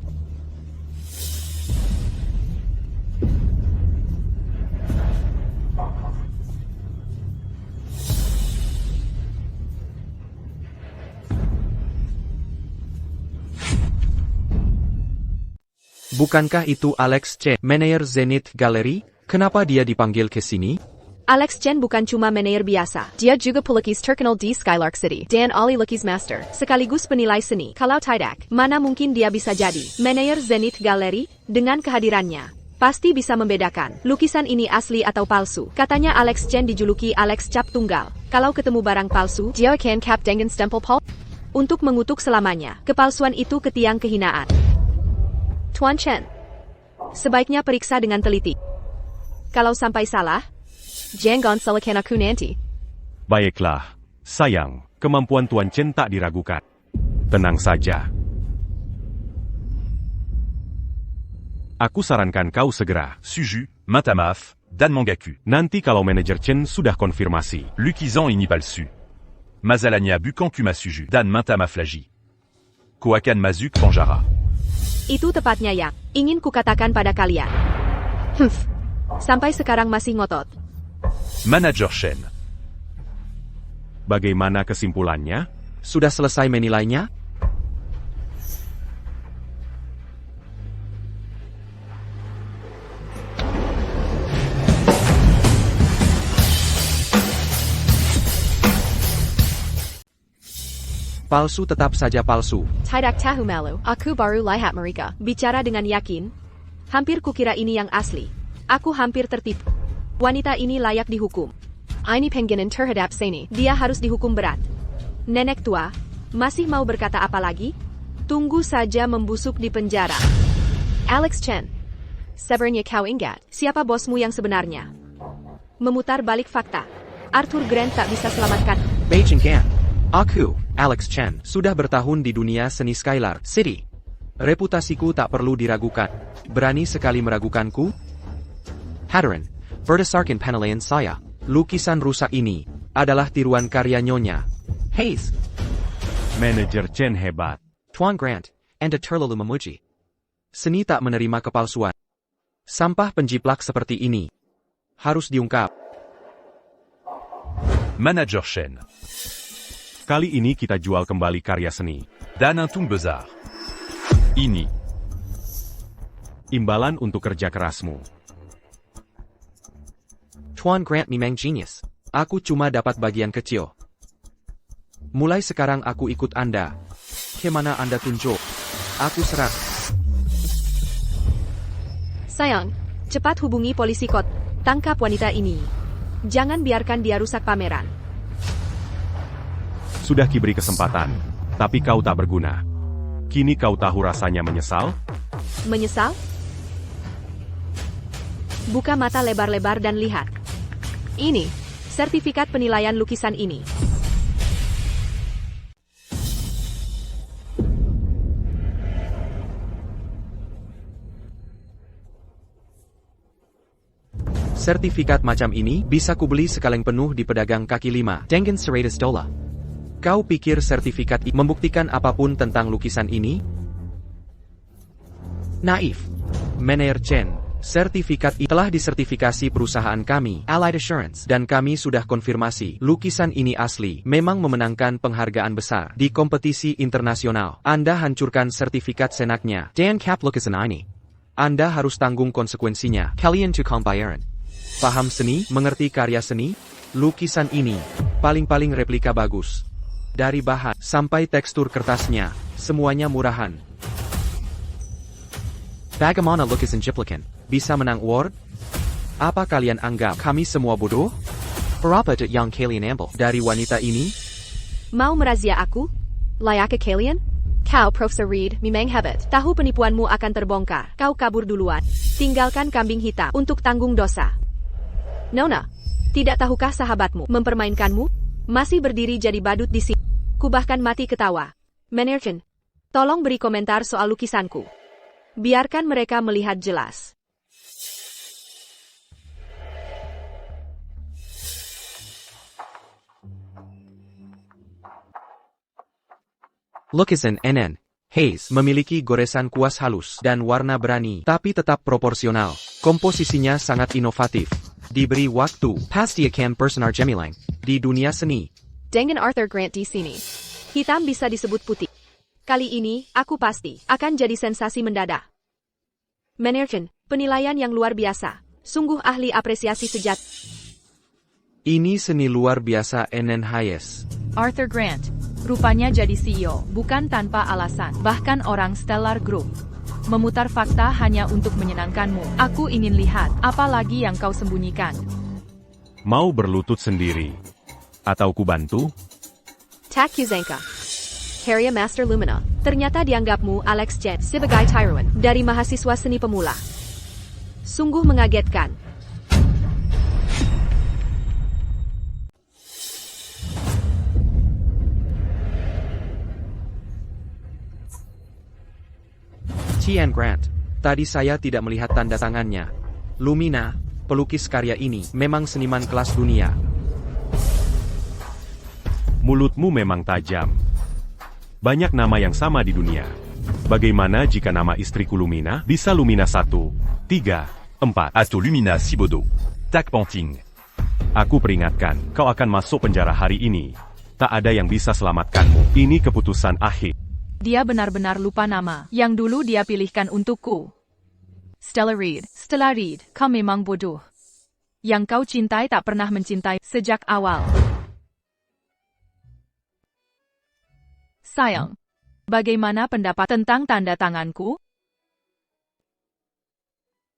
Bukankah itu Alex Chen, manajer Zenith Gallery? Kenapa dia dipanggil ke sini? Alex Chen bukan cuma manajer biasa. Dia juga pelukis terkenal di Skylark City. Dan ahli lukis master, sekaligus penilai seni. Kalau tidak, mana mungkin dia bisa jadi manajer Zenith Gallery? Dengan kehadirannya, pasti bisa membedakan lukisan ini asli atau palsu. Katanya Alex Chen dijuluki Alex Cap Tunggal. Kalau ketemu barang palsu, dia akan cap dengan stempel Paul. Untuk mengutuk selamanya, kepalsuan itu ke tiang kehinaan. Tuan Chen, sebaiknya periksa dengan teliti. Kalau sampai salah, jangan salahkan aku nanti. Baiklah, sayang, kemampuan Tuan Chen tak diragukan. Tenang saja. Aku sarankan kau segera. Suju, Mintamaf, Dan Mangaku. Nanti kalau manajer Chen sudah konfirmasi. Lukizan ini palsu. Mazalania Bukankuma Suju. Dan Mintamaf Lagi. Koakan Mazuk Panjara. Itu tepatnya yang ingin kukatakan pada kalian. Sampai sekarang masih ngotot. Manager Shen. Bagaimana kesimpulannya? Sudah selesai menilainya? Palsu tetap saja palsu. Tidak tahu malu, aku baru lihat mereka. Bicara dengan yakin. Hampir kukira ini yang asli. Aku hampir tertipu. Wanita ini layak dihukum. Ini pengginen terhadap seni. Dia harus dihukum berat. Nenek tua, masih mau berkata apa lagi? Tunggu saja membusuk di penjara. Alex Chen. Sebenarnya kau ingat, siapa bosmu yang sebenarnya? Memutar balik fakta. Arthur Grant tak bisa selamatkan. Beijing Gan. Aku, Alex Chen, sudah bertahun di dunia seni Skylar City. Reputasiku tak perlu diragukan. Berani sekali meragukanku? Hadirin, berdasarkan penilaian saya, lukisan rusak ini adalah tiruan karya Nyonya Hayes. Manajer Chen hebat. Tuan Grant, Anda terlalu memuji. Seni tak menerima kepalsuan. Sampah penjiplak seperti ini harus diungkap. Manager Shen. Kali ini kita jual kembali karya seni. Dan Untung Bezar. Ini. Imbalan untuk kerja kerasmu. Tuan Grant memang genius. Aku cuma dapat bagian kecil. Mulai sekarang aku ikut Anda. Kemana Anda tunjuk? Aku serah. Sayang, cepat hubungi polisi kot. Tangkap wanita ini. Jangan biarkan dia rusak pameran. Sudah kiberi kesempatan, tapi kau tak berguna. Kini kau tahu rasanya menyesal? Menyesal? Buka mata lebar-lebar dan lihat. Ini, sertifikat penilaian lukisan ini. Sertifikat macam ini bisa kubeli sekaleng penuh di pedagang kaki lima. Dengan $100. Kau pikir sertifikat ini membuktikan apapun tentang lukisan ini? Naif. Manajer Chen, sertifikat ini telah disertifikasi perusahaan kami, Allied Assurance, dan kami sudah konfirmasi lukisan ini asli, memang memenangkan penghargaan besar di kompetisi internasional. Anda hancurkan sertifikat senaknya dan cap lukisan ini. Anda harus tanggung konsekuensinya. Kalian tukang bayaran. Paham seni, mengerti karya seni? Lukisan ini paling-paling replika bagus. Dari bahan sampai tekstur kertasnya, semuanya murahan. Bagaimana lukisan Jiplikan bisa menang award? Apa kalian anggap kami semua bodoh? Berapa duit yang kalian ambil dari wanita ini? Mau merazia aku? Layak ke kalian? Kau Profesor Reed, memang hebat. Tahu penipuanmu akan terbongkar. Kau kabur duluan. Tinggalkan kambing hitam untuk tanggung dosa. Nona, tidak tahukah sahabatmu mempermainkanmu? Masih berdiri jadi badut di sini. Ku bahkan mati ketawa. Manajer Chen, tolong beri komentar soal lukisanku. Biarkan mereka melihat jelas. Lukisan NN Hayes memiliki goresan kuas halus dan warna berani, tapi tetap proporsional. Komposisinya sangat inovatif. Diberi waktu, pasti akan bersinar gemilang di dunia seni. Dengan Arthur Grant di sini, hitam bisa disebut putih. Kali ini, aku pasti akan jadi sensasi mendadak. Manajer Chen, penilaian yang luar biasa. Sungguh ahli apresiasi sejati. Ini seni luar biasa NN Hayes. Arthur Grant, rupanya jadi CEO, bukan tanpa alasan. Bahkan orang Stellar Group memutar fakta hanya untuk menyenangkanmu. Aku ingin lihat apa lagi yang kau sembunyikan. Mau berlutut sendiri? Atau ku bantu? Tak Kuzanka. Karya Master Lumina. Ternyata dianggapmu Alex Chen sebagai tiruan dari mahasiswa seni pemula. Sungguh mengagetkan. Tian Grant. Tadi saya tidak melihat tanda tangannya. Lumina, pelukis karya ini, memang seniman kelas dunia. Mulutmu memang tajam. Banyak nama yang sama di dunia. Bagaimana jika nama istriku Lumina bisa Lumina 1, 3, 4? Atau Lumina Sibodo. Tak Ponting. Aku peringatkan, kau akan masuk penjara hari ini. Tak ada yang bisa selamatkanmu. Ini keputusan akhir. Dia benar-benar lupa nama yang dulu dia pilihkan untukku. Stella Reed, kau memang bodoh. Yang kau cintai tak pernah mencintai sejak awal. Sayang, bagaimana pendapat tentang tanda tanganku?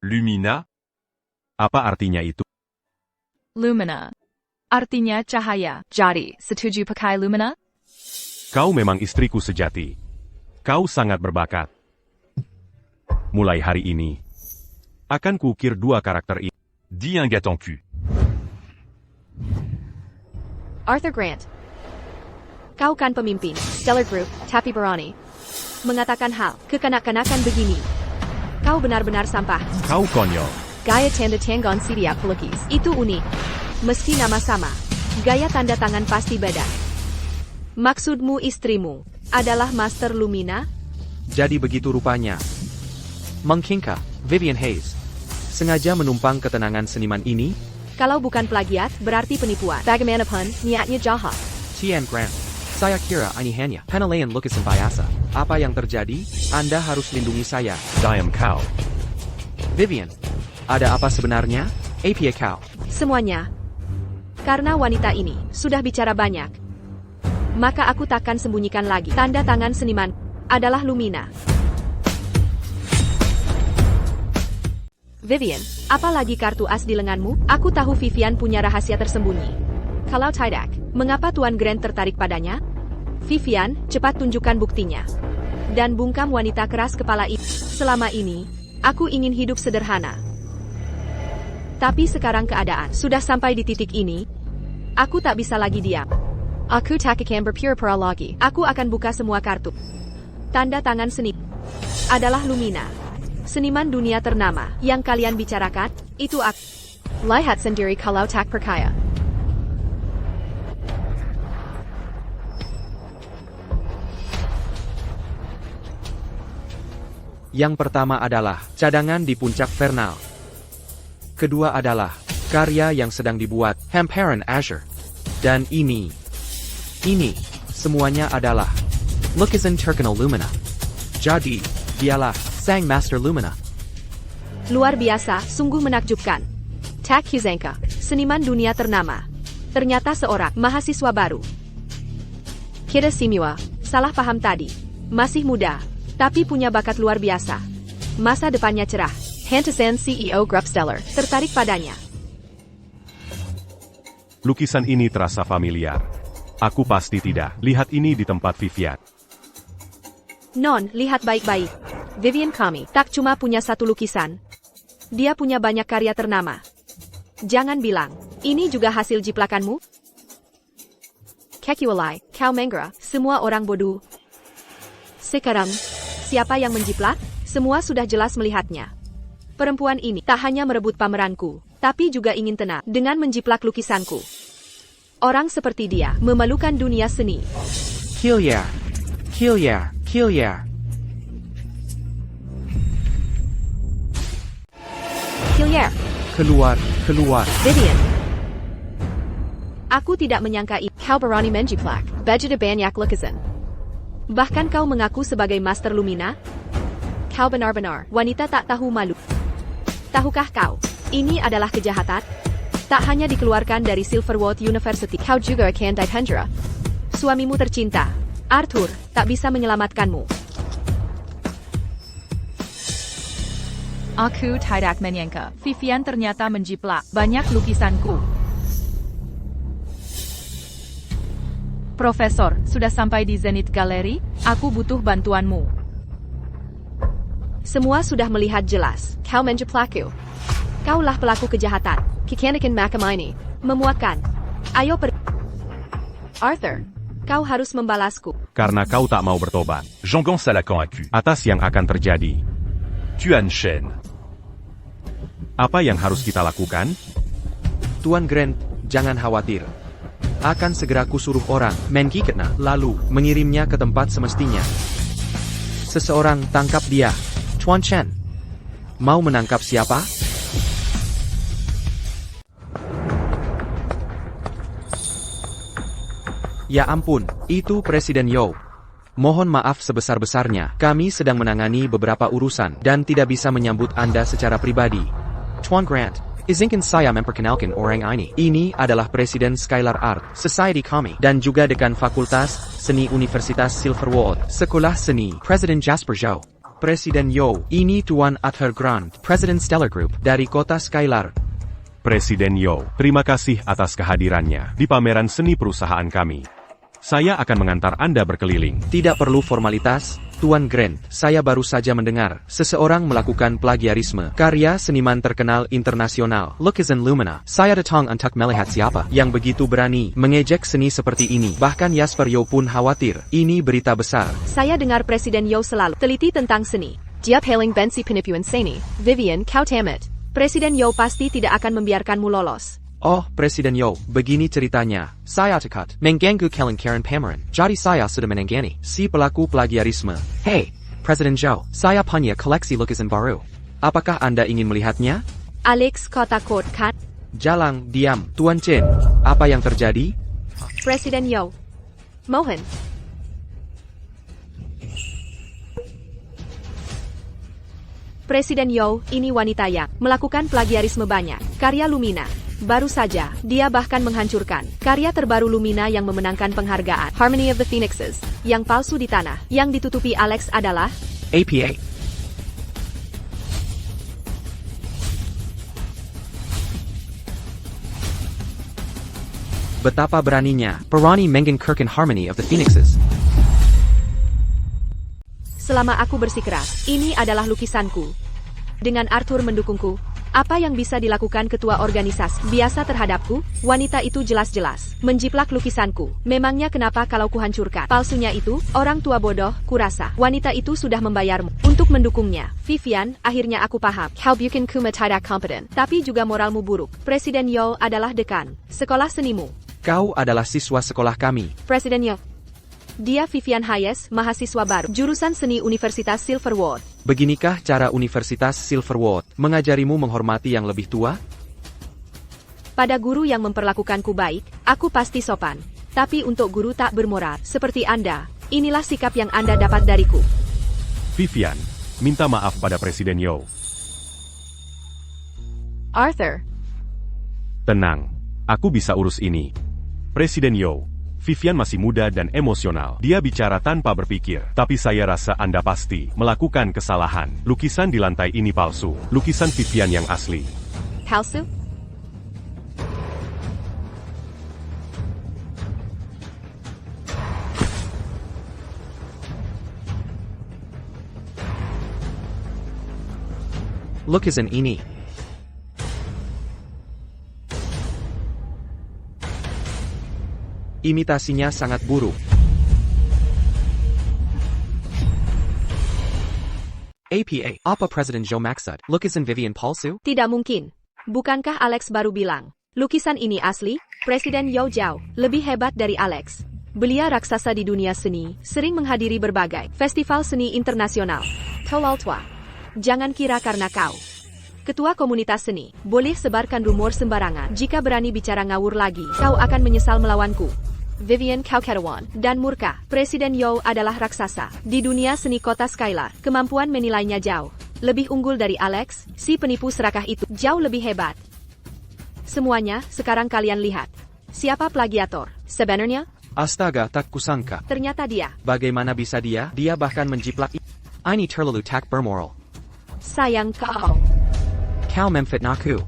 Lumina. Apa artinya itu? Lumina. Artinya cahaya. Jadi, setuju pakai Lumina? Kau memang istriku sejati. Kau sangat berbakat. Mulai hari ini, akan kuukir dua karakter ini. Dis un gars ton cul. Arthur Grant. Kau kan pemimpin Stellar Group, tapi berani mengatakan hal kekanak-kanakan begini. Kau benar-benar sampah. Kau konyol. Gaya tanda tangan setiap pelukis itu unik. Meski nama sama, gaya tanda tangan pasti beda. Maksudmu istrimu adalah Master Lumina? Jadi begitu rupanya. Mengkingka, Vivian Hayes. Sengaja menumpang ketenangan seniman ini? Kalau bukan plagiat, berarti penipuan. Bagaimanapun, niatnya jahat. Tian Grant. Saya kira ini hanya penilaian lukisan biasa. Apa yang terjadi? Anda harus lindungi saya. Diam kau. Vivian. Ada apa sebenarnya? Apa kau? Semuanya. Karena wanita ini sudah bicara banyak. Maka aku takkan sembunyikan lagi. Tanda tangan seniman adalah Lumina. Vivian, apalagi kartu as di lenganmu? Aku tahu Vivian punya rahasia tersembunyi. Kalau tidak, mengapa Tuan Grant tertarik padanya? Vivian, cepat tunjukkan buktinya. Dan bungkam wanita keras kepala itu. Selama ini, aku ingin hidup sederhana. Tapi sekarang keadaan sudah sampai di titik ini. Aku tak bisa lagi diam. Aku tak akan berpura-pura lagi. Aku akan buka semua kartu. Tanda tangan seni adalah Lumina. Seniman dunia ternama yang kalian bicarakan, itu aku. Lihat sendiri kalau tak percaya. Yang pertama adalah cadangan di puncak Vernal. Kedua adalah karya yang sedang dibuat Hamparan Azure. Dan ini semuanya adalah lukisan terkenal Lumina. Jadi, dialah sang Master Lumina. Luar biasa, sungguh menakjubkan. Tak Huzenka, seniman dunia ternama. Ternyata seorang mahasiswa baru. Kita semua salah paham tadi. Masih muda, tapi punya bakat luar biasa. Masa depannya cerah. Henderson CEO Grup Stellar tertarik padanya. Lukisan ini terasa familiar. Aku pasti tidak. Lihat ini di tempat Vivian. Non, lihat baik-baik. Vivian kami tak cuma punya satu lukisan. Dia punya banyak karya ternama. Jangan bilang, ini juga hasil jiplakanmu? Kekiwalai, kau menggera, semua orang bodoh. Sekarang, siapa yang menjiplak? Semua sudah jelas melihatnya. Perempuan ini tak hanya merebut pameranku, tapi juga ingin tenang dengan menjiplak lukisanku. Orang seperti dia memalukan dunia seni. Hilliard. Hilliard. Keluar. Vivian. Aku tidak menyangka kau berani menjiplak begitu banyak lukisan. Bahkan kau mengaku sebagai Master Lumina? Kau benar-benar wanita tak tahu malu. Tahukah kau, ini adalah kejahatan? Tak hanya dikeluarkan dari Silverwood University, kau juga akan dipenjara. Suamimu tercinta, Arthur, tak bisa menyelamatkanmu. Aku tidak menyangka, Vivian ternyata menjiplak banyak lukisanku. Profesor, sudah sampai di Zenith Gallery? Aku butuh bantuanmu. Semua sudah melihat jelas, kau menjiplakku. Kaulah pelaku kejahatan. Kekanakan mahkamah ini memuakkan. Ayo Arthur, kau harus membalasku. Karena kau tak mau bertobat. Jean-Gon Salacan Aku. Atas yang akan terjadi. Tuan Shen. Apa yang harus kita lakukan? Tuan Grant, jangan khawatir. Akan segera kusuruh orang, Menkiketna, lalu mengirimnya ke tempat semestinya. Seseorang tangkap dia. Tuan Chen. Mau menangkap siapa? Ya ampun, itu Presiden Yao. Mohon maaf sebesar-besarnya, kami sedang menangani beberapa urusan dan tidak bisa menyambut Anda secara pribadi. Tuan Grant, izinkan saya memperkenalkan orang ini. Ini adalah Presiden Skylar Art Society kami dan juga Dekan Fakultas Seni Universitas Silverwood, Sekolah Seni, Presiden Jasper Zhou. Presiden Yao, ini Tuan Arthur Grant, Presiden Stellar Group dari kota Skylar. Presiden Yao, terima kasih atas kehadirannya di pameran seni perusahaan kami. Saya akan mengantar Anda berkeliling. Tidak perlu formalitas, Tuan Grant. Saya baru saja mendengar seseorang melakukan plagiarisme karya seniman terkenal internasional, Lukisan Lumina. Saya datang untuk melihat siapa yang begitu berani mengejek seni seperti ini. Bahkan Jasper Yao pun khawatir. Ini berita besar. Saya dengar Presiden Yao selalu teliti tentang seni. Dia paling benci penipuan seni. Vivian, kau tamat. Presiden Yao pasti tidak akan membiarkanmu lolos. Oh, Presiden Yao, begini ceritanya. Saya tekad mengganggu kelancaran pameran. Jadi saya sudah menanggani si pelaku plagiarisme. Hey, Presiden Zhou, saya punya koleksi lukisan baru. Apakah Anda ingin melihatnya? Alex, kau takut kan? Jalang, diam. Tuan Chen, apa yang terjadi? Presiden Yao. Mohon. Presiden Yao, ini wanita yang melakukan plagiarisme banyak. Karya Lumina. Baru saja, dia bahkan menghancurkan karya terbaru Lumina yang memenangkan penghargaan Harmony of the Phoenixes. Yang palsu di tanah, yang ditutupi Alex adalah APA. Betapa beraninya, Perani mengingkarkan Harmony of the Phoenixes. Selama aku bersikeras, ini adalah lukisanku. Dengan Arthur mendukungku, apa yang bisa dilakukan ketua organisasi biasa terhadapku? Wanita itu jelas-jelas menjiplak lukisanku. Memangnya kenapa kalau kuhancurkan palsunya itu? Orang tua bodoh, kurasa. Wanita itu sudah membayarmu untuk mendukungnya. Vivian, akhirnya aku paham. Kau bukan cuma tidak kompeten, tapi juga moralmu buruk. Presiden Yao adalah dekan sekolah senimu. Kau adalah siswa sekolah kami. Presiden Yao. Dia Vivian Hayes, mahasiswa baru, jurusan seni Universitas Silverwood. Beginikah cara Universitas Silverwood mengajarimu menghormati yang lebih tua? Pada guru yang memperlakukanku baik, aku pasti sopan. Tapi untuk guru tak bermoral, seperti Anda, inilah sikap yang Anda dapat dariku. Vivian, minta maaf pada Presiden Yao. Arthur. Tenang, aku bisa urus ini. Presiden Yao, Vivian masih muda dan emosional. Dia bicara tanpa berpikir. Tapi saya rasa Anda pasti melakukan kesalahan. Lukisan di lantai ini palsu. Lukisan Vivian yang asli. Palsu? Lukisan ini. Imitasinya sangat buruk. APA, apa Presiden Zhou maksud? Lukisan Vivian palsu? Tidak mungkin. Bukankah Alex baru bilang, lukisan ini asli? Presiden Yao jauh lebih hebat dari Alex. Belia raksasa di dunia seni, sering menghadiri berbagai festival seni internasional. Tolol tua. Jangan kira karena kau ketua komunitas seni, boleh sebarkan rumor sembarangan. Jika berani bicara ngawur lagi, kau akan menyesal melawanku. Vivian kau ketawan dan murka. Presiden Yao adalah raksasa di dunia seni kota Skylar. Kemampuan menilainya jauh lebih unggul dari Alex, si penipu serakah itu. Jauh lebih hebat. Semuanya, sekarang kalian lihat. Siapa plagiator? Sebenarnya? Astaga, tak kusangka. Ternyata dia. Bagaimana bisa dia? Dia bahkan menjiplak. Ini terlalu tak bermoral. Sayang kau. Kau memfitnahku.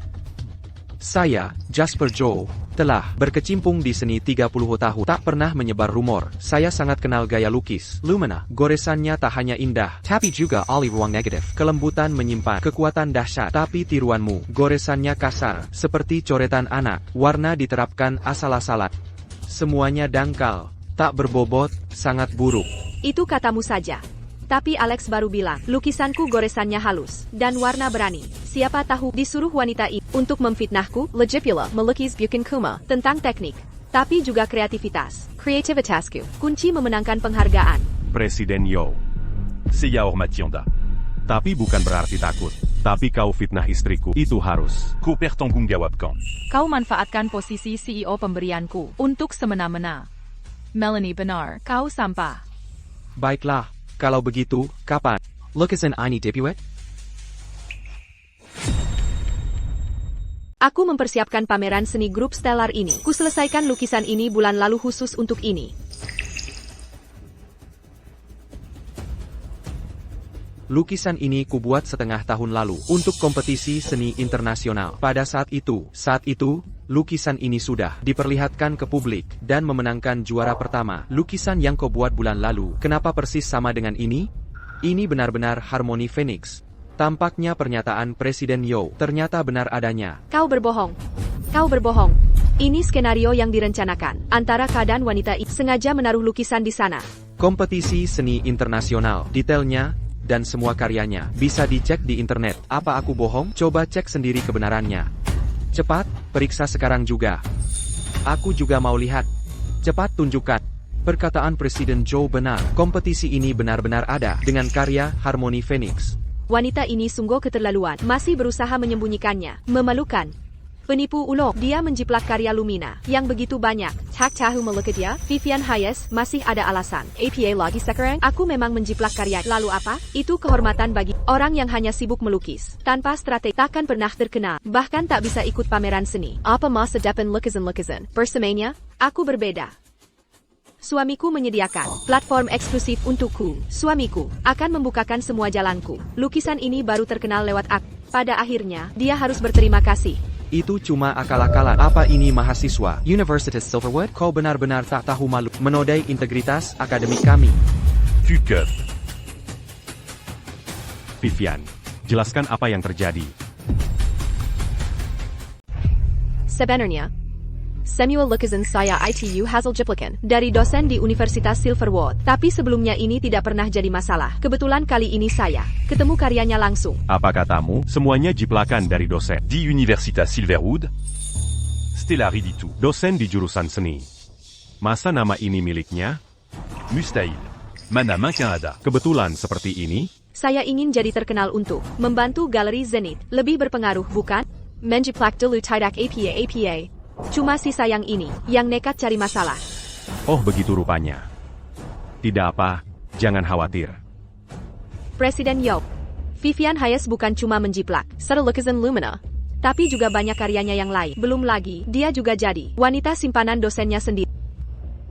Saya, Jasper Zhou, telah berkecimpung di seni 30 tahun. Tak pernah menyebar rumor. Saya sangat kenal gaya lukis Lumina. Goresannya tak hanya indah, tapi juga ahli ruang negatif. Kelembutan menyimpan kekuatan dahsyat. Tapi tiruanmu, goresannya kasar, seperti coretan anak. Warna diterapkan asal-asalan. Semuanya dangkal, tak berbobot, sangat buruk. Itu katamu saja. Tapi Alex baru bilang, lukisanku goresannya halus dan warna berani. Siapa tahu disuruh wanita ini untuk memfitnahku. Lagi pula melukis bukan cuma tentang teknik, tapi juga kreativitas. Kreativitasku, kunci memenangkan penghargaan. Presiden Yo. Seiya Hormationda. Tapi bukan berarti takut. Tapi kau fitnah istriku, itu harus. Ko Pertanggung Gawabkan. Kau manfaatkan posisi CEO pemberianku untuk semena-mena. Melanie benar, kau sampah. Baiklah, kalau begitu, kapan? Lukisan ini debut? Aku mempersiapkan pameran seni grup Stellar ini. Ku selesaikan lukisan ini bulan lalu khusus untuk ini. Lukisan ini kubuat setengah tahun lalu untuk kompetisi seni internasional. Pada saat itu, lukisan ini sudah diperlihatkan ke publik dan memenangkan juara pertama. Lukisan yang kau buat bulan lalu, kenapa persis sama dengan ini? Ini benar-benar harmoni Phoenix. Tampaknya pernyataan Presiden Yo ternyata benar adanya. Kau berbohong. Kau berbohong. Ini skenario yang direncanakan. Antara keadaan wanita itu sengaja menaruh lukisan di sana. Kompetisi seni internasional, detailnya, dan semua karyanya bisa dicek di internet. Apa aku bohong? Coba cek sendiri kebenarannya. Cepat, periksa sekarang juga. Aku juga mau lihat. Cepat tunjukkan. Perkataan Presiden Joe benar. Kompetisi ini benar-benar ada dengan karya Harmony Phoenix. Wanita ini sungguh keterlaluan. Masih berusaha menyembunyikannya. Memalukan. Penipu ulung. Dia menjiplak karya Lumina yang begitu banyak. Tak tahu melukis dia. Vivian Hayes masih ada alasan. APA lagi sekarang. Aku memang menjiplak karya. Lalu apa? Itu kehormatan bagi orang yang hanya sibuk melukis. Tanpa strategi takkan pernah terkenal. Bahkan tak bisa ikut pameran seni. Apa masa depan lukisan-lukisan? Bersamanya, aku berbeda. Suamiku menyediakan platform eksklusif untukku. Suamiku akan membukakan semua jalanku. Lukisan ini baru terkenal lewat aku. Pada akhirnya, dia harus berterima kasih. Itu cuma akal-akalan. Apa ini mahasiswa Universitas Silverwood? Kau benar-benar tak tahu malu menodai integritas akademik kami. Fuck. Vivian, jelaskan apa yang terjadi. Sebenarnya, Samuel lukisan saya ITU Hazel Jiplikan dari dosen di Universitas Silverwood. Tapi sebelumnya ini tidak pernah jadi masalah. Kebetulan kali ini saya ketemu karyanya langsung. Apa katamu? Semuanya jiplakan dari dosen. Di Universitas Silverwood. Stellar Riditu. Dosen di jurusan seni. Masa nama ini miliknya? Mustahil. Mana mungkin ada. Kebetulan seperti ini? Saya ingin jadi terkenal untuk membantu Galeri Zenith. Lebih berpengaruh, bukan? Menjiplak dulu tidak APA. Cuma si sayang ini yang nekat cari masalah. Oh begitu rupanya. Tidak apa, jangan khawatir. Presiden Yo. Vivian Hayes bukan cuma menjiplak satu lukisan Lumina, tapi juga banyak karyanya yang lain. Belum lagi, dia juga jadi wanita simpanan dosennya sendiri.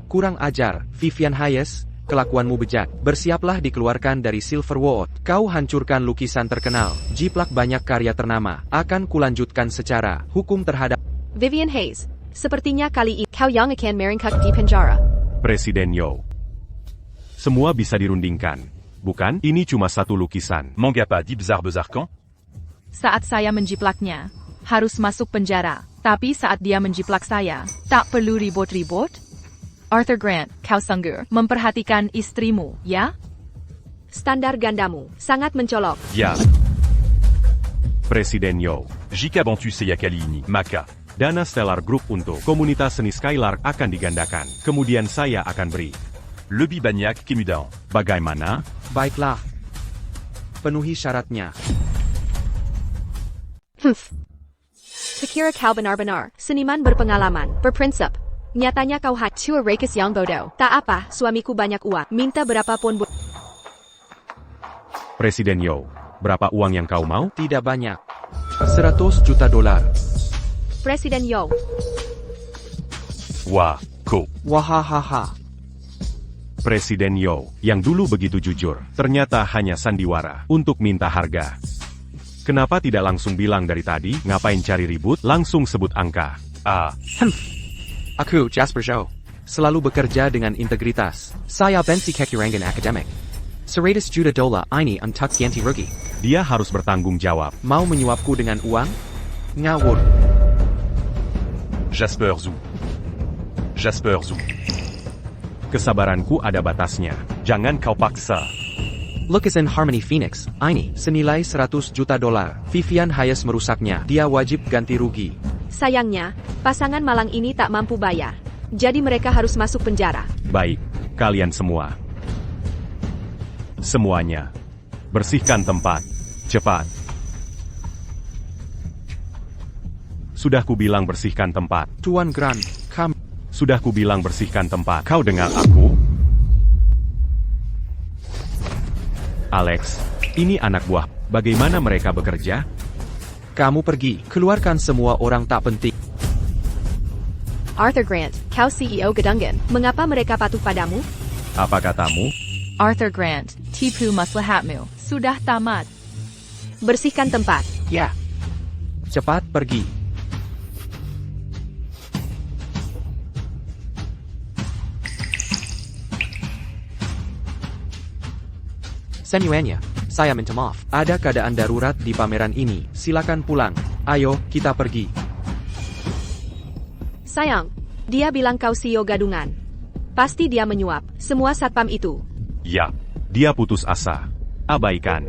Kurang ajar, Vivian Hayes, kelakuanmu bejat. Bersiaplah dikeluarkan dari Silverwood. Kau hancurkan lukisan terkenal, jiplak banyak karya ternama. Akan kulanjutkan secara hukum terhadap Vivian Hayes. Sepertinya kali ini kau yang akan meringkuk di penjara. Presiden Yo. Semua bisa dirundingkan. Bukan? Ini cuma satu lukisan. Manga pas di besar kan? Saat saya menjiplaknya, harus masuk penjara. Tapi saat dia menjiplak saya, tak perlu ribut-ribut. Arthur Grant, kau sanggup memperhatikan istrimu, ya? Standar gandamu sangat mencolok. Ya. Presiden Yo. Jika bantu Seiya kali ini, maka Dana Stellar Group untuk komunitas seni Skylark akan digandakan. Kemudian saya akan beri. lebih banyak kemudahan. Bagaimana? Baiklah. Penuhi syaratnya. Kira kau benar-benar seniman berpengalaman, berprinsip. Nyatanya kau hanya rakis yang bodoh. Tak apa, suamiku banyak uang. Minta berapapun. Presiden Yo. Berapa uang yang kau mau? Tidak banyak. 100 juta dolar. Presiden Yo. Wah, ko. Wahahaha. Presiden Yo, yang dulu begitu jujur, ternyata hanya sandiwara untuk minta harga. Kenapa tidak langsung bilang dari tadi? Ngapain cari ribut? Langsung sebut angka. Aku Jasper Zhou. Selalu bekerja dengan integritas. Saya benci kekurangan akademik. 100 juta dolar ini untuk ganti rugi. Dia harus bertanggung jawab. Mau menyuapku dengan uang? Ngawur. Jasper Zhou. Kesabaranku ada batasnya. Jangan kau paksa. Lukisan Harmony Phoenix, ini, senilai 100 juta dolar. Vivian Hayes merusaknya, dia wajib ganti rugi. Sayangnya, pasangan malang ini tak mampu bayar. Jadi mereka harus masuk penjara. Baik, kalian semua. Semuanya. Bersihkan tempat. Cepat. Sudah kubilang bersihkan tempat. Tuan Grant, kami... Sudah kubilang bersihkan tempat. Kau dengar aku? Alex, ini anak buah. Bagaimana mereka bekerja? Kamu pergi, keluarkan semua orang tak penting. Arthur Grant, kau CEO Gedungen. Mengapa mereka patuh padamu? Apa katamu? Arthur Grant, tipu maslahatmu. Sudah tamat. Bersihkan tempat. Ya. Cepat pergi. Senyuanya, saya minta maaf. Ada keadaan darurat di pameran ini. Silakan pulang. Ayo, kita pergi. Sayang, dia bilang kau CEO gadungan. Pasti dia menyuap semua satpam itu. Ya, dia putus asa. Abaikan.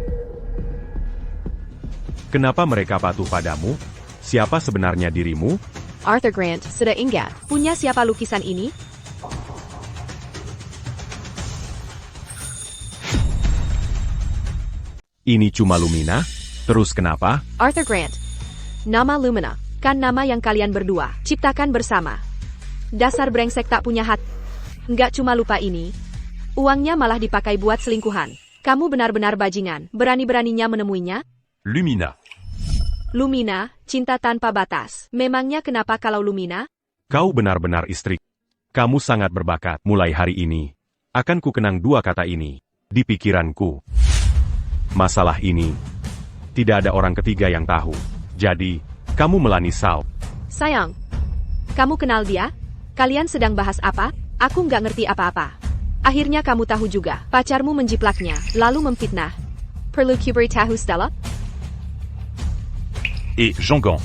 Kenapa mereka patuh padamu? Siapa sebenarnya dirimu? Arthur Grant, sudah ingat, punya siapa lukisan ini? Ini cuma Lumina? Terus kenapa? Arthur Grant. Nama Lumina, kan nama yang kalian berdua ciptakan bersama. Dasar brengsek tak punya hati. Nggak cuma lupa ini. Uangnya malah dipakai buat selingkuhan. Kamu benar-benar bajingan. Berani-beraninya menemuinya? Lumina. Lumina, cinta tanpa batas. Memangnya kenapa kalau Lumina? Kau benar-benar istri. Kamu sangat berbakat. Mulai hari ini, akan ku kenang dua kata ini di pikiranku. Masalah ini, tidak ada orang ketiga yang tahu. Jadi, kamu melani Sao. Sayang, kamu kenal dia? Kalian sedang bahas apa? Aku nggak ngerti apa-apa. Akhirnya kamu tahu juga. Pacarmu menjiplaknya, lalu memfitnah. Perlu kuberi tahu Stella? Jean-Gon.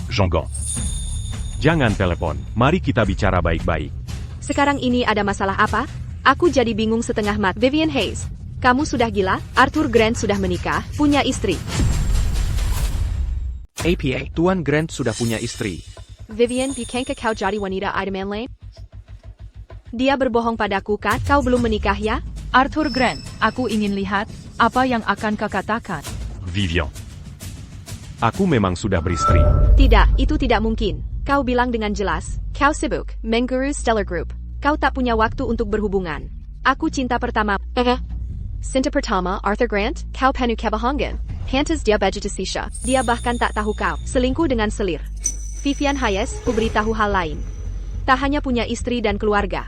Jangan telepon, mari kita bicara baik-baik. Sekarang ini ada masalah apa? Aku jadi bingung setengah mat. Vivian Hayes, kamu sudah gila? Arthur Grant sudah menikah, punya istri. APA, Tuan Grant sudah punya istri. Vivian, bukankah kau jadi wanita idaman lain? Dia berbohong padaku kan? Kau belum menikah ya? Arthur Grant, aku ingin lihat apa yang akan kau katakan. Vivian. Aku memang sudah beristri. Tidak, itu tidak mungkin. Kau bilang dengan jelas, kau sibuk, mengurus Stellar Group. Kau tak punya waktu untuk berhubungan. Aku cinta pertama. Cinta pertama, Arthur Grant, kau penuh kebohongan. Hantas dia baju Sisha. Dia bahkan tak tahu kau selingkuh dengan selir. Vivian Hayes, ku beritahu hal lain. Tak hanya punya istri dan keluarga.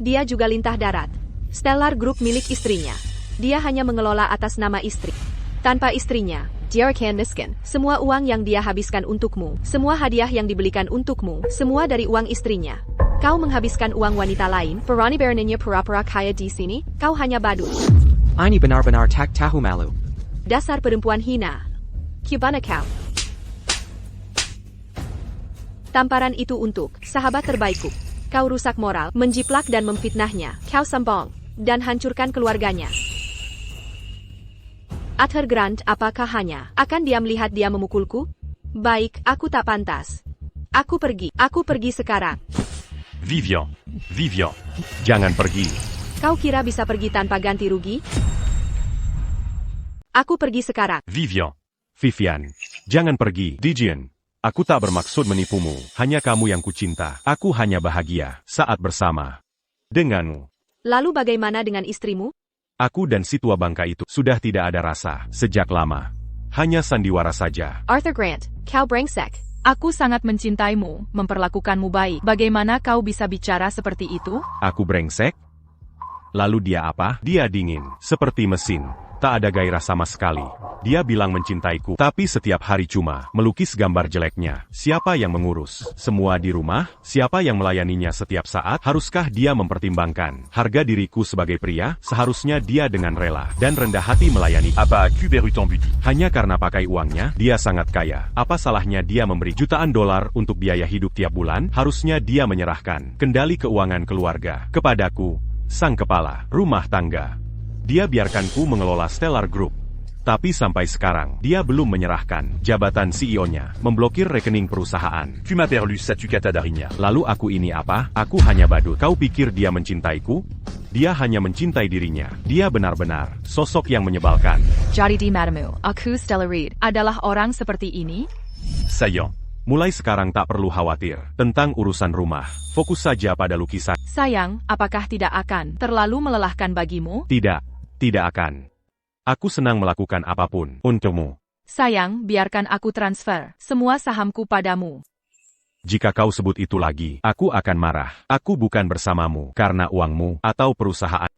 Dia juga lintah darat. Stellar Group milik istrinya. Dia hanya mengelola atas nama istri. Tanpa istrinya, dia akan miskin. Semua uang yang dia habiskan untukmu, semua hadiah yang dibelikan untukmu, semua dari uang istrinya. Kau menghabiskan uang wanita lain, Perani Berninya pura-pura kaya di sini, kau hanya badut. Ini benar-benar tak tahu malu. Dasar perempuan hina. Gimana kau? Tamparan itu untuk sahabat terbaikku. Kau rusak moral, menjiplak dan memfitnahnya. Kau sombong dan hancurkan keluarganya. Arthur Grant, apakah hanya akan dia melihat dia memukulku? Baik, aku tak pantas. Aku pergi sekarang. Vivian. Jangan pergi. Kau kira bisa pergi tanpa ganti rugi? Aku pergi sekarang. Vivian. Vivian, jangan pergi. Dijian, aku tak bermaksud menipumu. Hanya kamu yang kucinta. Aku hanya bahagia saat bersama denganmu. Lalu bagaimana dengan istrimu? Aku dan si tua bangka itu sudah tidak ada rasa sejak lama. Hanya sandiwara saja. Arthur Grant, kau brengsek. Aku sangat mencintaimu, memperlakukanmu baik. Bagaimana kau bisa bicara seperti itu? Aku brengsek? Lalu dia apa? Dia dingin, seperti mesin. Tak ada gairah sama sekali. Dia bilang mencintaiku, tapi setiap hari cuma melukis gambar jeleknya. Siapa yang mengurus semua di rumah? Siapa yang melayaninya setiap saat? Haruskah dia mempertimbangkan harga diriku sebagai pria? Seharusnya dia dengan rela dan rendah hati melayani. Apa kuberu ton budi? Hanya karena pakai uangnya, dia sangat kaya. Apa salahnya dia memberi jutaan dolar untuk biaya hidup tiap bulan? Harusnya dia menyerahkan kendali keuangan keluarga kepadaku, sang kepala rumah tangga. Dia biarkanku mengelola Stellar Group. Tapi sampai sekarang, dia belum menyerahkan jabatan CEO-nya, memblokir rekening perusahaan. Tu m'as perlu Satukata Darinya. Lalu aku ini apa? Aku hanya badut. Kau pikir dia mencintaiku? Dia hanya mencintai dirinya. Dia benar-benar sosok yang menyebalkan. Jadi di matamu, aku Stella Reed adalah orang seperti ini? Saillant. Mulai sekarang tak perlu khawatir tentang urusan rumah. Fokus saja pada lukisan. Sayang, apakah tidak akan terlalu melelahkan bagimu? Tidak, tidak akan. Aku senang melakukan apapun untukmu. Sayang, biarkan aku transfer semua sahamku padamu. Jika kau sebut itu lagi, aku akan marah. Aku bukan bersamamu karena uangmu atau perusahaan.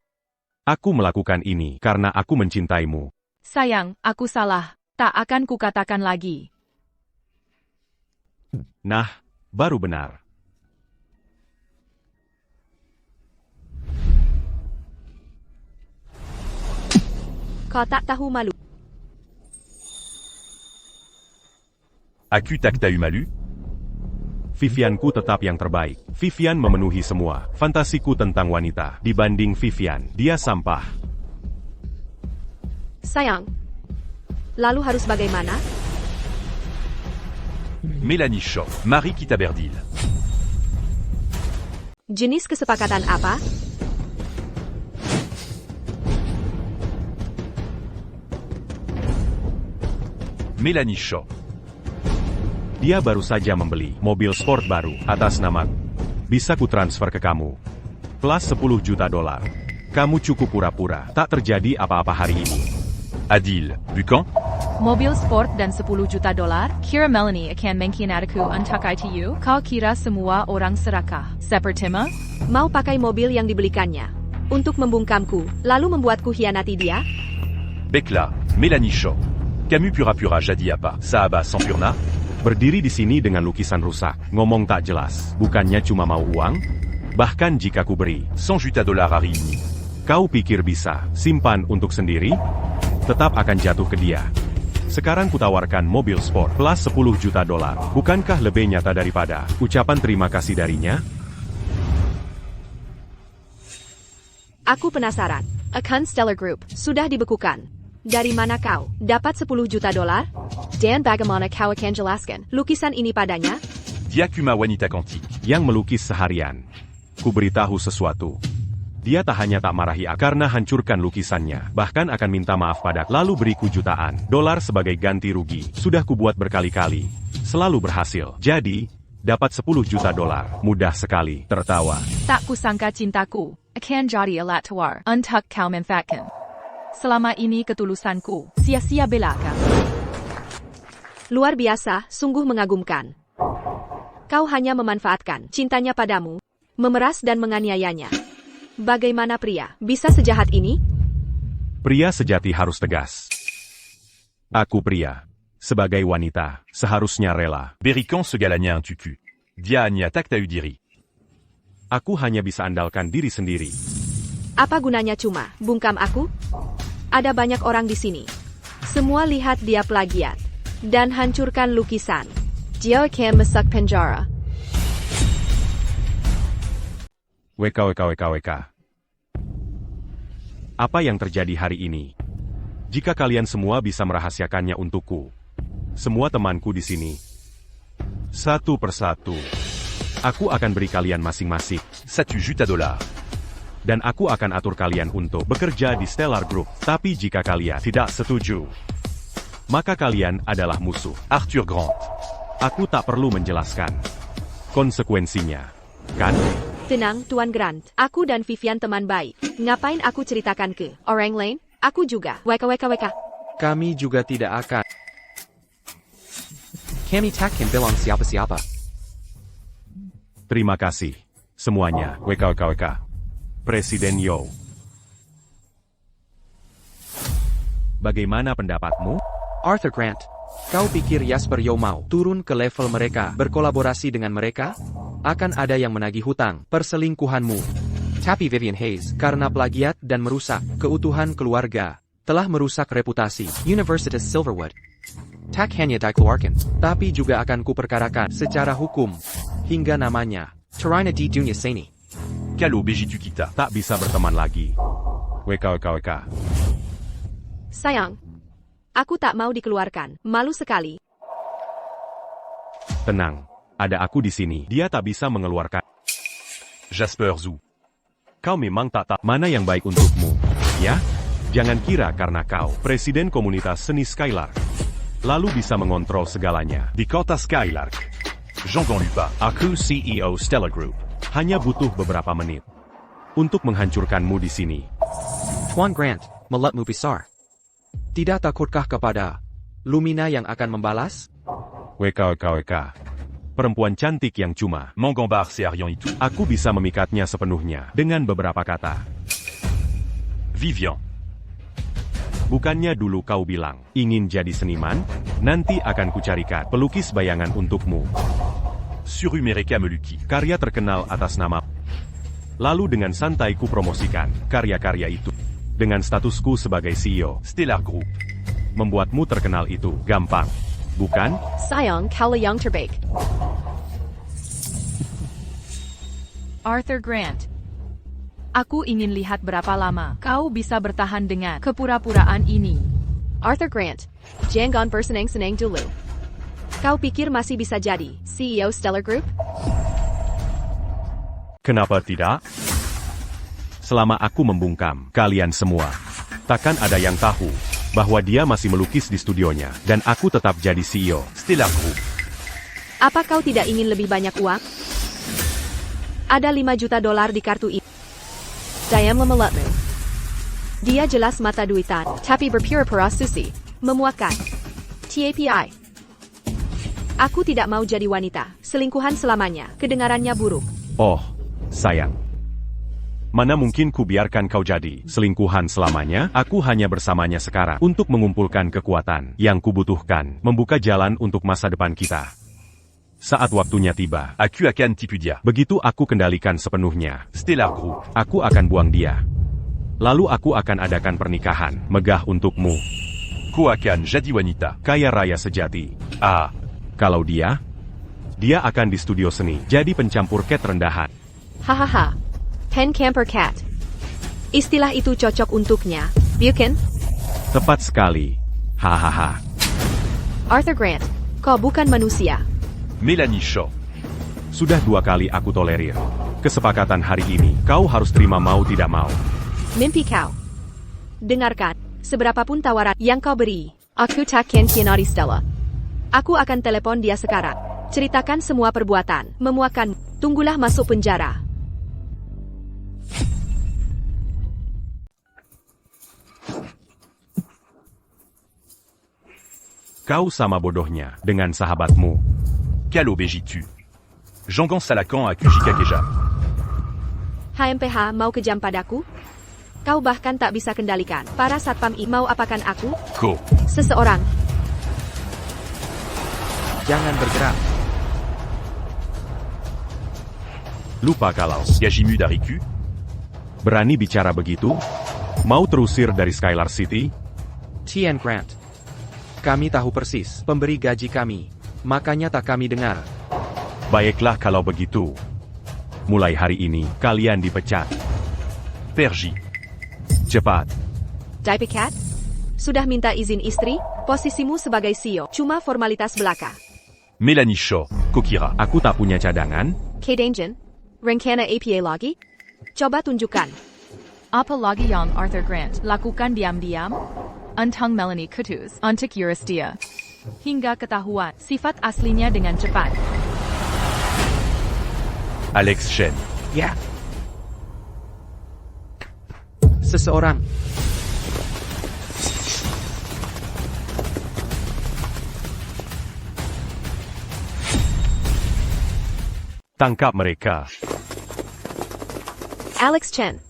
Aku melakukan ini karena aku mencintaimu. Sayang, aku salah. Tak akan kukatakan lagi. Nah, baru benar. Kau tak tahu malu. Aku tak tahu malu? Vivianku tetap yang terbaik. Vivian memenuhi semua fantasiku tentang wanita. Dibanding Vivian, dia sampah. Sayang. Lalu harus bagaimana? Mélanie Shaw, Marie Kitaberdil. Jenis kesepakatan apa? Mélanie Shaw. Dia baru saja membeli mobil sport baru atas nama. Bisa ku transfer ke kamu. Plus $10 juta. Kamu cukup pura-pura. Tak terjadi apa-apa hari ini. Adil, Bukan? Mobil sport dan $10 juta? Kira Melanie akan mengkhianatiku untuk ITU? Kau kira semua orang serakah sepertimu? Mau pakai mobil yang dibelikannya untuk membungkamku, lalu membuatku hianati dia? Baiklah, Mélanie Shaw. Camus pura-pura jadi apa? Sahabat sempurna? Berdiri di sini dengan lukisan rusak. Ngomong tak jelas. Bukannya cuma mau uang? Bahkan jika ku beri $100 juta hari ini. kau pikir bisa simpan untuk sendiri? Tetap akan jatuh ke dia. Sekarang kutawarkan mobil sport plus $10 juta. Bukankah lebih nyata daripada ucapan terima kasih darinya? Aku penasaran. Account Stellar Group sudah dibekukan. Dari mana kau dapat $10 juta? Dan bagaimana kau akan jelaskan lukisan ini padanya? Diakuma wanita kantik. Yang melukis seharian. Ku beritahu sesuatu. Dia tak hanya tak marahi aku karena hancurkan lukisannya, bahkan akan minta maaf pada lalu beriku jutaan dolar sebagai ganti rugi. Sudah kubuat berkali-kali. Selalu berhasil. Jadi, dapat $10 juta. Mudah sekali. Tertawa. Tak kusangka cintaku akan jadi alat tawar untuk kau manfaatkan. Selama ini ketulusanku sia-sia belaka. Luar biasa, sungguh mengagumkan. Kau hanya memanfaatkan cintanya padamu, memeras dan menganiayanya. Bagaimana pria bisa sejahat ini? Pria sejati harus tegas. Aku pria. Sebagai wanita, seharusnya rela. Berikan segalanya untukku. Dia hanya tak tahu diri. Aku hanya bisa andalkan diri sendiri. Apa gunanya cuma bungkam aku? Ada banyak orang di sini. Semua lihat dia plagiat dan hancurkan lukisan. Dia akan masuk penjara. WKWKWKWK. Apa yang terjadi hari ini? Jika kalian semua bisa merahasiakannya untukku. Semua temanku di sini. Satu persatu. Aku akan beri kalian masing-masing. $1 juta. Dan aku akan atur kalian untuk bekerja di Stellar Group. Tapi jika kalian tidak setuju, maka kalian adalah musuh. Arthur Grant. Aku tak perlu menjelaskan konsekuensinya, kan? Tenang, Tuan Grant. Aku dan Vivian teman baik. Ngapain aku ceritakan ke orang lain? Aku juga. WKWKWK. Kami juga tidak akan. Kami takkan bilang siapa-siapa. Terima kasih. Semuanya, WKWKWK. Presiden Yo. Bagaimana pendapatmu? Arthur Grant, kau pikir Jasper Yo mau turun ke level mereka berkolaborasi dengan mereka? Akan ada yang menagih hutang perselingkuhanmu. Tapi Vivian Hayes, karena plagiat dan merusak keutuhan keluarga, telah merusak reputasi Universitas Silverwood. Tak hanya dikeluarkan, tapi juga akan kuperkarakan secara hukum, hingga namanya Tarina di dunia seni. Kalo begitu kita. Tak bisa berteman lagi. WKWKWK. Sayang. Aku tak mau dikeluarkan. Malu sekali. Tenang. Ada aku di sini. Dia tak bisa mengeluarkan. Jasper Zhu. Kau memang tak tahu mana yang baik untukmu. Ya? Jangan kira karena kau presiden komunitas seni Skylark, lalu bisa mengontrol segalanya. Di kota Skylark. Jean-Gon Lupa. Aku CEO Stellar Group. Hanya butuh beberapa menit untuk menghancurkanmu di sini. Tuan Grant, mulatmu besar. Tidak takutkah kepada Lumina yang akan membalas? WKWKWK. Perempuan cantik yang cuma. Mangambar c'est Arian itu. Aku bisa memikatnya sepenuhnya dengan beberapa kata. Vivian. Bukannya dulu kau bilang, ingin jadi seniman? Nanti akan kucarikan pelukis bayangan untukmu. Suru Mereka Meluki. Karya terkenal atas nama. Lalu dengan santai ku promosikan karya-karya itu. Dengan statusku sebagai CEO. Stellar Group. Membuatmu terkenal itu gampang, bukan? Sayang, kau yang terbaik. Arthur Grant. Aku ingin lihat berapa lama kau bisa bertahan dengan kepura-puraan ini. Arthur Grant. Jangan bersenang-senang dulu. Kau pikir masih bisa jadi CEO Stellar Group? Kenapa tidak? Selama aku membungkam kalian semua, takkan ada yang tahu bahwa dia masih melukis di studionya dan aku tetap jadi CEO. Stellar Group. Apa kau tidak ingin lebih banyak uang? Ada 5 juta dolar di kartu ini. Diam memelatmu. Dia jelas mata duitan, tapi berpura-pura susi. Memuakkan. TAPI. Aku tidak mau jadi wanita. Selingkuhan selamanya. Kedengarannya buruk. Oh, sayang. Mana mungkin ku biarkan kau jadi selingkuhan selamanya? Aku hanya bersamanya sekarang untuk mengumpulkan kekuatan yang kubutuhkan, membuka jalan untuk masa depan kita. Saat waktunya tiba, Aku akan tipu dia. begitu aku kendalikan sepenuhnya, Stellar Group. aku akan buang dia. Lalu aku akan adakan pernikahan megah untukmu. Ku akan jadi wanita. Kaya raya sejati. Ah. Kalau dia akan di studio seni, jadi pencampur cat rendahan. Hahaha. Pen camper cat. Istilah itu cocok untuknya, bukan? Tepat sekali. Hahaha. Arthur Grant, kau bukan manusia. Melanie Shaw. Sudah 2 kali aku tolerir kesepakatan hari ini. Kau harus terima mau tidak mau. Mimpi kau. Dengarkan, seberapapun tawaran yang kau beri, aku takkan khianati Stella. Aku akan telepon dia sekarang. Ceritakan semua perbuatan, memuakkan. Tunggulah masuk penjara. Kau sama bodohnya dengan sahabatmu. Calo Bégitu. Jean-Gon Salakan à Kujikakeja. HMPH mau kejam padaku? Kau bahkan tak bisa kendalikan. Para satpam mau apakan aku? Ko. Seseorang. Jangan bergerak. Lupa kalau Gajimu Dariku. berani bicara begitu? Mau terusir dari Skylar City? Tian Grant. Kami tahu persis pemberi gaji kami. Makanya tak kami dengar. Baiklah kalau begitu. Mulai hari ini, kalian dipecat. Perji. Cepat. Dipecat? Sudah minta izin istri? Posisimu sebagai CEO cuma formalitas belaka. Melanie Shaw. Kokira. Aku tak punya cadangan. Kate Angel? Rencana APA lagi? Coba tunjukkan. Apa lagi yang Arthur Grant lakukan diam-diam? Untang Melanie Kutus untuk Euristia. Hingga ketahuan sifat aslinya dengan cepat. Alex Shen. Ya. Seseorang. Tangkap mereka. Alex Chen.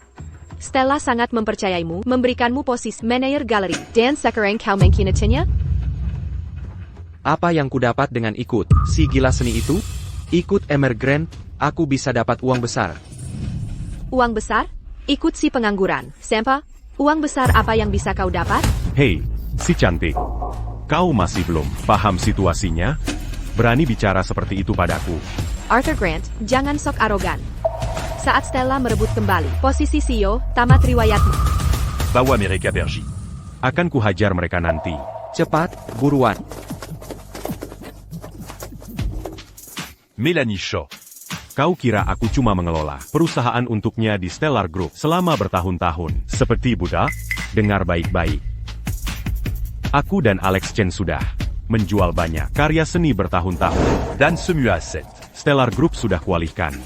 Stella sangat mempercayaimu, memberikanmu posisi manajer galeri, dan sekarang kau mengkhianatinya? Apa yang kudapat dengan ikut si gila seni itu? Ikut Emer Grant, aku bisa dapat uang besar. Uang besar? Ikut si pengangguran. Sampa, uang besar apa yang bisa kau dapat? Hei, si cantik. Kau masih belum paham situasinya? Berani bicara seperti itu padaku. Arthur Grant, jangan sok arogan. Saat Stella merebut kembali posisi CEO, tamat riwayatmu. Bawa mereka pergi. Akan kuhajar mereka nanti. Cepat, buruan. Melanie Shaw. Kau kira aku cuma mengelola perusahaan untuknya di Stellar Group selama bertahun-tahun, seperti Buddha? Dengar baik-baik. Aku dan Alex Chen sudah menjual banyak karya seni bertahun-tahun. Dan Semua Asset. Stellar Group sudah kualihkan.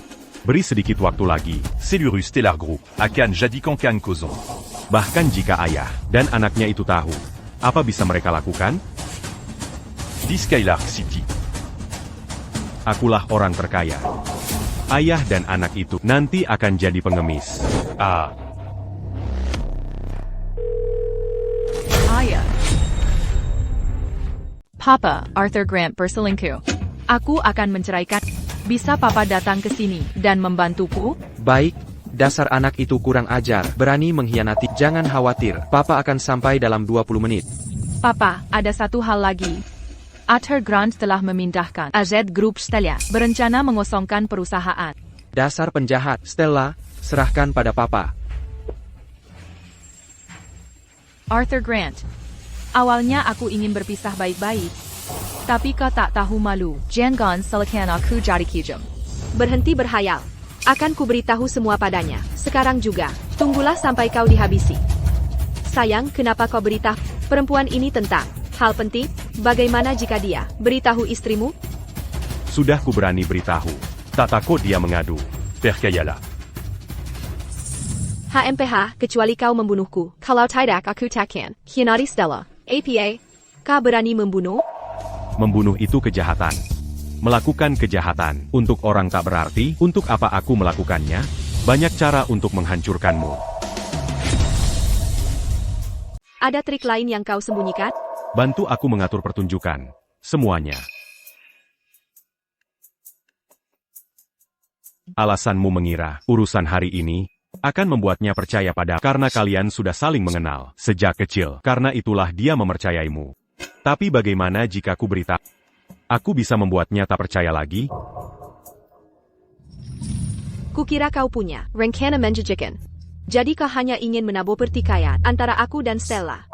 Beri sedikit waktu lagi. Celluru Stellar Group. Akan jadikan Kang Kozon. Bahkan jika ayah dan anaknya itu tahu, apa bisa mereka lakukan? Di Skylark City. Akulah orang terkaya. Ayah dan anak itu nanti akan jadi pengemis. Ah, Ayah. Papa, Arthur Grant berselingkuh. Aku akan menceraikan. Bisa Papa datang ke sini dan membantuku? Baik, dasar anak itu kurang ajar, berani mengkhianati. Jangan khawatir, Papa akan sampai dalam 20 menit. Papa, ada satu hal lagi. Arthur Grant telah memindahkan AZ Group Stella, berencana mengosongkan perusahaan. Dasar penjahat, Stella, serahkan pada Papa. Arthur Grant. Awalnya aku ingin berpisah baik-baik. Tapi kau tak tahu malu. Jangan salahkan aku jadi kejam. Berhenti berhayal. Akan kuberitahu semua padanya. Sekarang juga. Tunggulah sampai kau dihabisi. Sayang, kenapa kau beritahu perempuan ini tentang hal penting? Bagaimana jika dia beritahu istrimu? Sudah ku berani beritahu. Tak takut dia mengadu. percayalah. HMPH, kecuali kau membunuhku. Kalau tidak aku takkan khianati Stella. APA, kau berani membunuh? Membunuh itu kejahatan. Melakukan kejahatan untuk orang tak berarti, untuk apa aku melakukannya? Banyak cara untuk menghancurkanmu. Ada trik lain yang kau sembunyikan? Bantu aku mengatur pertunjukan. Semuanya. Alasanmu mengira urusan hari ini akan membuatnya percaya pada karena kalian sudah saling mengenal sejak kecil. Karena itulah dia mempercayaimu. Tapi bagaimana jika aku beritahu? Aku bisa membuatnya tak percaya lagi? Kukira kau punya rencana menjanjikan. Jadi kau hanya ingin menabur pertikaian antara aku dan Stella.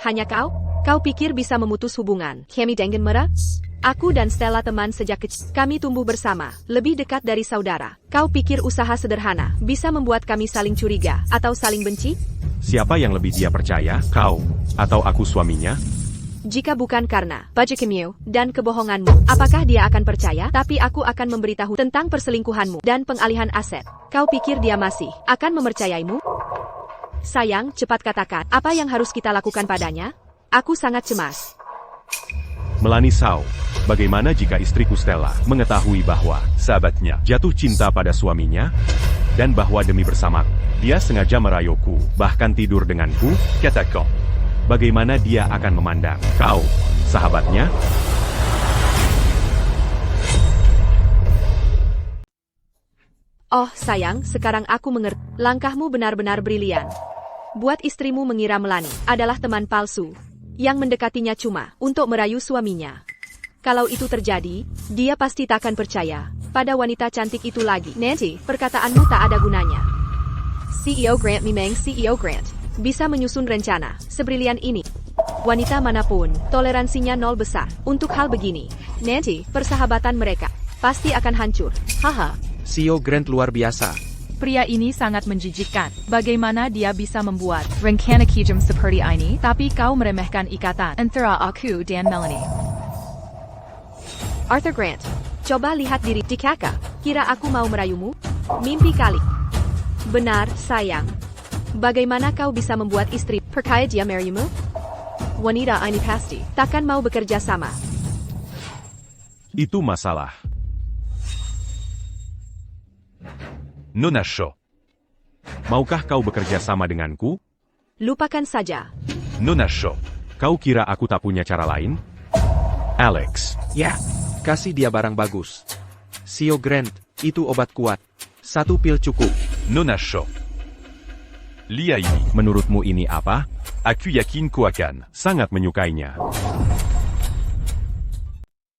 Hanya kau? Kau pikir bisa memutus hubungan kami dengan mereka? Aku dan Stella teman sejak kecil. Kami tumbuh bersama, lebih dekat dari saudara. Kau pikir usaha sederhana bisa membuat kami saling curiga atau saling benci? Siapa yang lebih dia percaya? Kau atau aku suaminya? Jika bukan karena bajakanmu dan kebohonganmu, apakah dia akan percaya? Tapi aku akan memberitahu tentang perselingkuhanmu dan pengalihan aset. Kau pikir dia masih akan mempercayaimu? Sayang, cepat katakan, apa yang harus kita lakukan padanya? Aku sangat cemas. Melanie Shaw, bagaimana jika istriku Stella mengetahui bahwa Sahabatnya. jatuh cinta pada suaminya? Dan bahwa demi bersamaku, dia sengaja merayuku, bahkan tidur denganku? Katakan. Bagaimana dia akan memandang kau, sahabatnya? Oh, sayang, sekarang aku mengerti. Langkahmu benar-benar brilian. Buat istrimu mengira Melanie adalah teman palsu yang mendekatinya cuma untuk merayu suaminya. Kalau itu terjadi, dia pasti tak akan percaya pada wanita cantik itu lagi. Nancy, perkataanmu tak ada gunanya. CEO Grant memang CEO Grant bisa menyusun rencana sebrilian ini. Wanita manapun, toleransinya nol besar untuk hal begini. Nancy, persahabatan mereka pasti akan hancur. Haha. CEO Grant luar biasa. Pria ini sangat menjijikkan. Bagaimana dia bisa membuat rencana kejam seperti ini? Tapi kau meremehkan ikatan antara aku dan Melanie. Arthur Grant, coba lihat diri di kakak. Kira aku mau merayumu? Mimpi kali. Benar, sayang. Bagaimana kau bisa membuat istri percaya dia merayumu? Wanita ini pasti takkan mau bekerja sama. Itu masalah. Nona Shaw. Maukah kau bekerja sama denganku? Lupakan saja. Nona Shaw. Kau kira aku tak punya cara lain? Alex. Ya, kasih dia barang bagus. CEO Grant, itu obat kuat. 1 pil cukup. Nona Shaw. Lia ini. Menurutmu ini apa? Aku yakin kau akan Sangat menyukainya.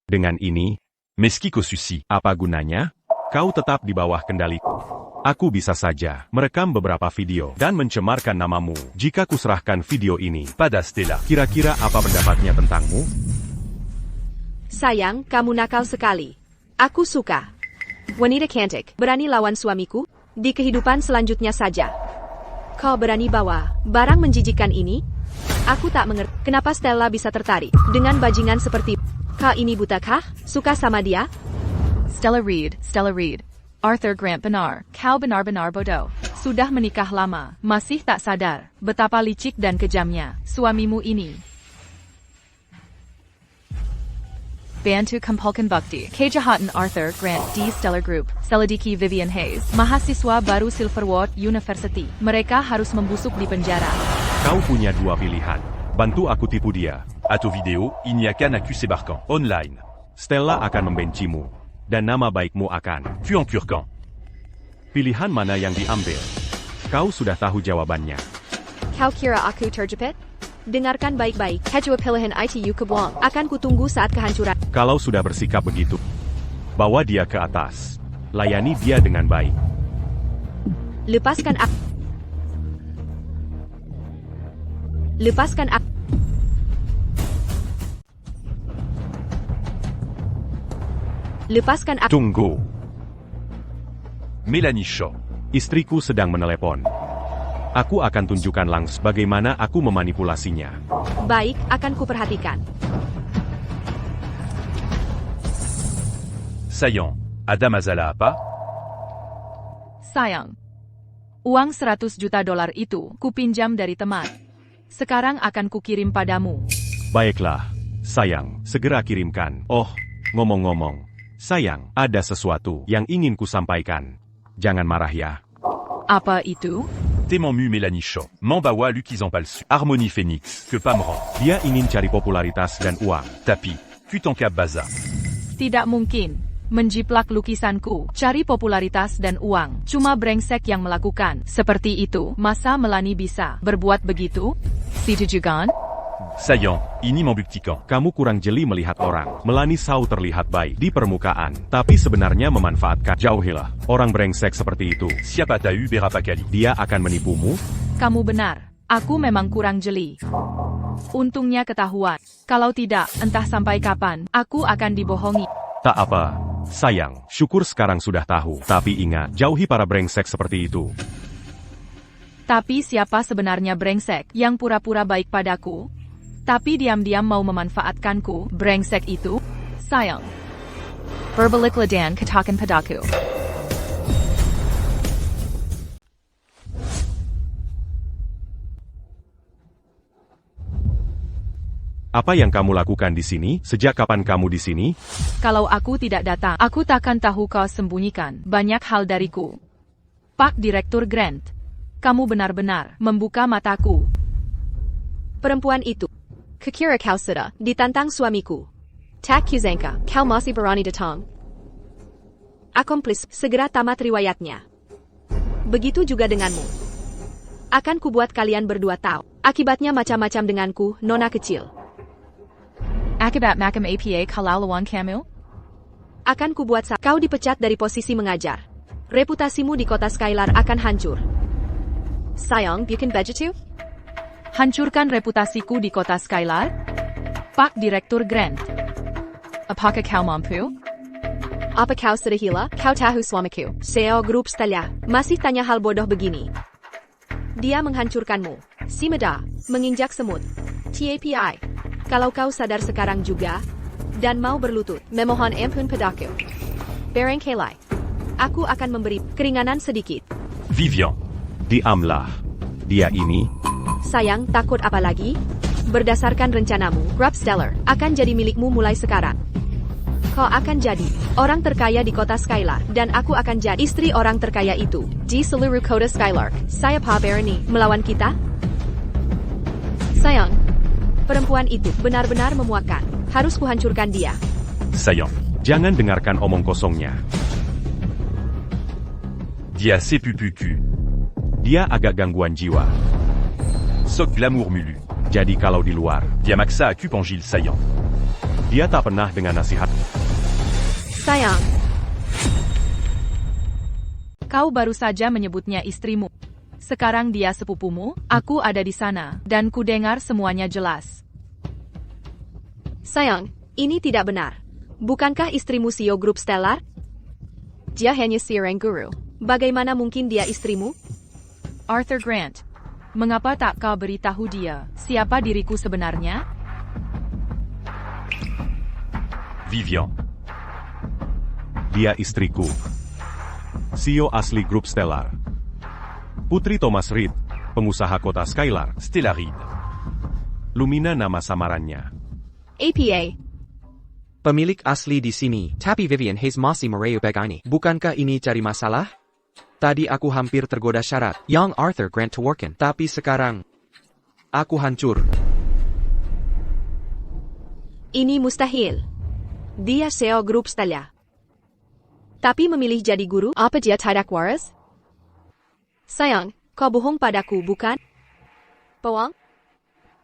Dengan ini, meski kau susi. apa gunanya? Kau tetap di bawah kendaliku. Aku bisa saja merekam beberapa video dan mencemarkan namamu jika kuserahkan video ini pada Stella. Kira-kira apa pendapatnya tentangmu? Sayang, kamu nakal sekali. Aku suka. Wanita cantik, berani lawan suamiku? Di kehidupan selanjutnya saja. Kau berani bawa barang menjijikkan ini? Aku tak mengerti kenapa Stella bisa tertarik dengan bajingan seperti kau ini butakah? Suka sama dia? Stella Reed. Arthur Grant benar, kau benar-benar bodoh. Sudah menikah lama, masih tak sadar betapa licik dan kejamnya suamimu ini. Bantu kumpulkan bukti. Kejahatan Arthur Grant di Stellar Group. Selidiki Vivian Hayes, mahasiswa baru Silverwood University. Mereka harus membusuk di penjara. Kau punya dua pilihan. Bantu aku tipu dia. À ton vidéo, il n'y a qu'un accusé barquant. Online. Stella akan membencimu. Dan nama baikmu akan Puis en Curcan. pilihan mana yang diambil. Kau sudah tahu jawabannya. Kau kira aku terjepit? Dengarkan baik-baik. Kedua pilihan itu kebuang. Akan kutunggu saat kehancuran. Kalau sudah bersikap begitu, bawa dia ke atas. Layani dia dengan baik. Lepaskan aku. Lepaskan aku. Lepaskan aku. Tunggu. Mélanie Shaw. Istriku sedang menelepon. Aku akan tunjukkan langsung bagaimana aku memanipulasinya. Baik, akan kuperhatikan. Saillant. Adam Azala apa? Sayang. Uang 100 juta dolar itu kupinjam dari teman. Sekarang akan kukirim padamu. Baiklah, sayang, segera kirimkan. Oh, ngomong-ngomong, sayang, ada sesuatu yang ingin kusampaikan. Jangan marah ya. Apa itu? Téman Mu Mélanie Shaw. Mambawa Lukisan Palsu. Harmonie Phoenix. Que Pamran. Dia ingin cari popularitas dan uang. Tapi. Kutanka Baza. Tidak mungkin. Menjiplak lukisanku, cari popularitas dan uang. Cuma brengsek yang melakukan. Seperti itu, masa Melanie bisa berbuat begitu? Si Tujugan? Saillant. Ini membuktikan. Kamu kurang jeli melihat orang. Melanie Shaw terlihat baik di permukaan, tapi sebenarnya memanfaatkan. Jauhilah orang brengsek seperti itu. Siapa tahu berapakali. Dia akan menipumu. Kamu benar. Aku memang kurang jeli. Untungnya ketahuan. Kalau tidak, entah sampai kapan, aku akan dibohongi. Tak apa, sayang. Syukur sekarang sudah tahu. Tapi ingat, jauhi para brengsek seperti itu. Tapi siapa sebenarnya brengsek yang pura-pura baik padaku? Tapi diam-diam mau memanfaatkanku, brengsek itu? Sayang. Berbalik dan katakan padaku. Apa yang kamu lakukan di sini? Sejak kapan kamu di sini? Kalau aku tidak datang, aku takkan tahu kau sembunyikan banyak hal dariku. Pak Direktur Grant, kamu benar-benar membuka mataku. Perempuan itu. Kukira kau sudah ditantang suamiku. Tak kuzangka, kau masih berani datang. Akomplis, segera tamat riwayatnya. Begitu juga denganmu. Akan kubuat kalian berdua tahu. Akibatnya macam-macam denganku, nona kecil. Akibat makam APA kalau lawan kamu? Akan kubuat kau dipecat dari posisi mengajar. Reputasimu di kota Skylar akan hancur. Sayang, bukan begitu? Hancurkan reputasiku di kota Skylar? Pak Direktur Grant. Apakah kau mampu? Apa kau sudah gila? Kau tahu suamiku. CEO Grup Stella masih tanya hal bodoh begini. Dia menghancurkanmu. Si Meda, menginjak semut. TAPI. Kalau kau sadar sekarang juga, dan mau berlutut, memohon ampun padaku. Barangkali, aku akan memberi keringanan sedikit. Vivian. Diamlah. Dia ini. Sayang, takut apa lagi? Berdasarkan rencanamu, Grup Stellar akan jadi milikmu mulai sekarang. Kau akan jadi orang terkaya di kota Skylar, dan aku akan jadi istri orang terkaya itu di seluruh kota Skylar. Saya Pak Bernie melawan kita? Sayang, perempuan itu benar-benar memuakkan. Harus kuhancurkan dia. Saillant. Jangan dengarkan omong kosongnya. Dia sepupuku. Dia agak gangguan jiwa. Sok glamour mulu. Jadi kalau di luar, Dia maksa aku Pangil Saillant. dia tak pernah dengan nasihat. Sayang, Kau baru saja menyebutnya istrimu. Sekarang dia sepupumu, aku ada di sana, dan ku dengar semuanya jelas. Sayang, ini tidak benar. Bukankah istrimu CEO Grup Stellar? Dia hanya seorang guru. Bagaimana mungkin dia istrimu? Arthur Grant, mengapa tak kau beritahu dia siapa diriku sebenarnya? Vivian. Dia istriku. CEO asli Grup Stellar. Putri Thomas Reed, pengusaha kota Skylar. Stellaride. Lumina nama samarannya. APA. Pemilik asli di sini, tapi Vivian Hayes masih merayu begini. Bukankah ini cari masalah? Tadi aku hampir tergoda syarat Young Arthur Grant Tworkin, tapi sekarang aku hancur. Ini mustahil. Dia CEO Grup Stellar. Tapi memilih jadi guru, apa dia tidak waras? Sayang, kau bohong padaku, bukan? Bohong?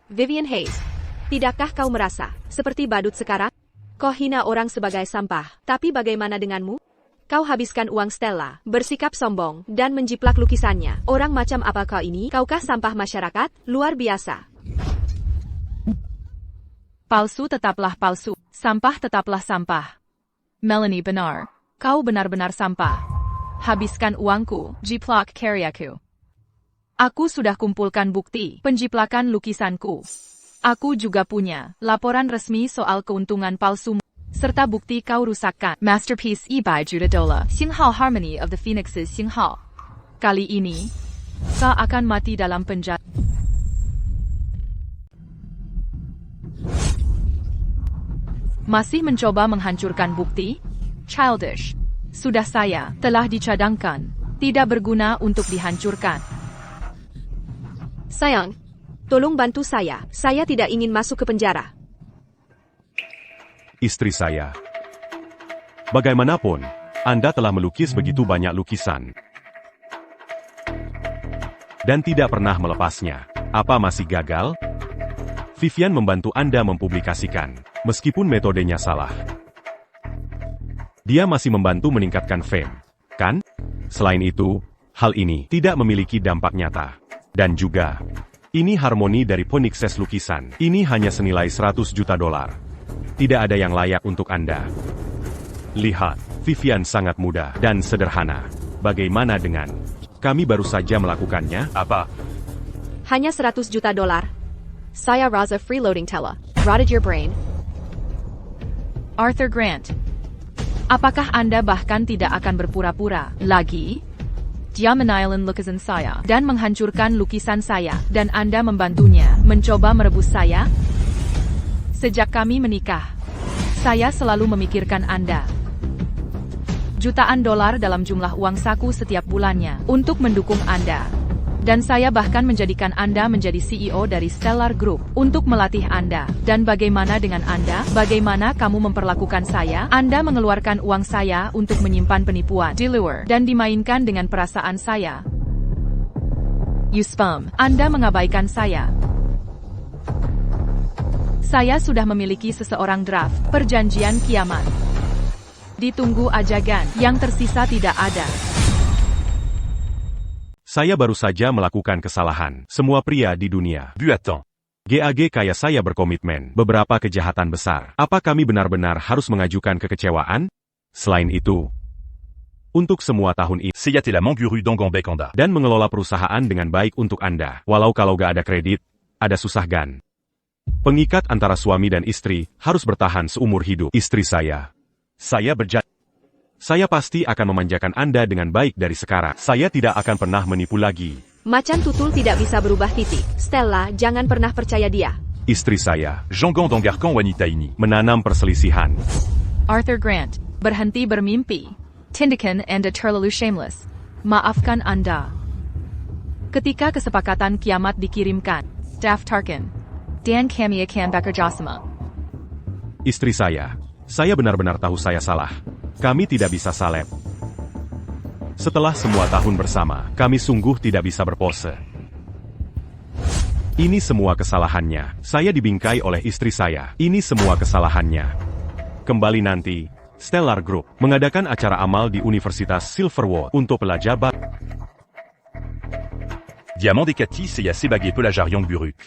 Vivian Hayes, tidakkah kau merasa seperti badut sekarang? Kau hina orang sebagai sampah, tapi bagaimana denganmu? Kau habiskan uang Stella, bersikap sombong, dan menjiplak lukisannya. Orang macam apa kau ini? Kaukah sampah masyarakat? Luar biasa. Palsu tetaplah palsu, sampah tetaplah sampah. Melanie benar, kau benar-benar sampah. Habiskan uangku, jiplak karyaku. Aku sudah kumpulkan bukti penjiplakan lukisanku. Aku juga punya laporan resmi soal keuntungan palsumu, serta bukti kau rusakkan Masterpiece by Judah Dola, Xinghao Harmony of the Phoenixes Xinghao. Kali ini, kau akan mati dalam penjara. Masih mencoba menghancurkan bukti? Childish. Sudah saya telah dicadangkan, tidak berguna untuk dihancurkan. Sayang, tolong bantu saya tidak ingin masuk ke penjara. Istri saya. Bagaimanapun, Anda telah melukis begitu banyak lukisan. Dan tidak pernah melepasnya. Apa masih gagal? Vivian membantu Anda mempublikasikan, meskipun metodenya salah. Dia masih membantu meningkatkan fame, kan? Selain itu, hal ini tidak memiliki dampak nyata. Dan juga, ini harmoni dari Phoenixes lukisan. Ini hanya senilai $100 juta. Tidak ada yang layak untuk Anda. Lihat, Vivian sangat mudah dan sederhana. Bagaimana dengan kami baru saja melakukannya? Apa? Hanya $100 juta. Saya rasa freeloading tela. Rotted your brain. Arthur Grant, apakah Anda bahkan tidak akan berpura-pura lagi? Dia menyalakan lukisan saya dan menghancurkan lukisan saya, dan Anda membantunya mencoba merebus saya? Sejak kami menikah, saya selalu memikirkan Anda. Jutaan dolar dalam jumlah uang saku setiap bulannya untuk mendukung Anda. Dan saya bahkan menjadikan Anda menjadi CEO dari Stellar Group untuk melatih Anda. Dan bagaimana dengan Anda? Bagaimana kamu memperlakukan saya? Anda mengeluarkan uang saya untuk menyimpan penipuan, dilure, dan dimainkan dengan perasaan saya. You spam. Anda mengabaikan saya. Saya sudah memiliki seseorang draft perjanjian kiamat. Ditunggu ajagan, yang tersisa tidak ada. Saya baru saja melakukan kesalahan. Semua pria di dunia. Buatan. GAG kaya saya berkomitmen beberapa kejahatan besar. Apa kami benar-benar harus mengajukan kekecewaan? Selain itu, untuk semua tahun ini, Seyate la Manguru d'Angambek Anda. dan mengelola perusahaan dengan baik untuk Anda. Walau kalau gak ada kredit, ada susah gan. Pengikat antara suami dan istri harus bertahan seumur hidup. Istri saya berjanji. Saya pasti akan memanjakan Anda dengan baik dari sekarang. Saya tidak akan pernah menipu lagi. Macan tutul tidak bisa berubah titik. Stella, jangan pernah percaya dia. Istri saya Jangan d'Angarkan wanita ini. menanam perselisihan. Arthur Grant, berhenti bermimpi. Tindakan Anda terlalu shameless. Maafkan Anda. Ketika kesepakatan kiamat dikirimkan, daftarkan. Dan kami akan bekerjasama. Istri saya benar-benar tahu saya salah. Kami tidak bisa salep. Setelah semua tahun bersama, kami sungguh tidak bisa berpose. Ini semua kesalahannya. Saya dibingkai oleh istri saya. Ini semua kesalahannya. Kembali nanti, Stellar Group mengadakan acara amal di Universitas Silverwood untuk pelajar Diamant des Cathy Seiya sebagai pelajar Yang Buruk.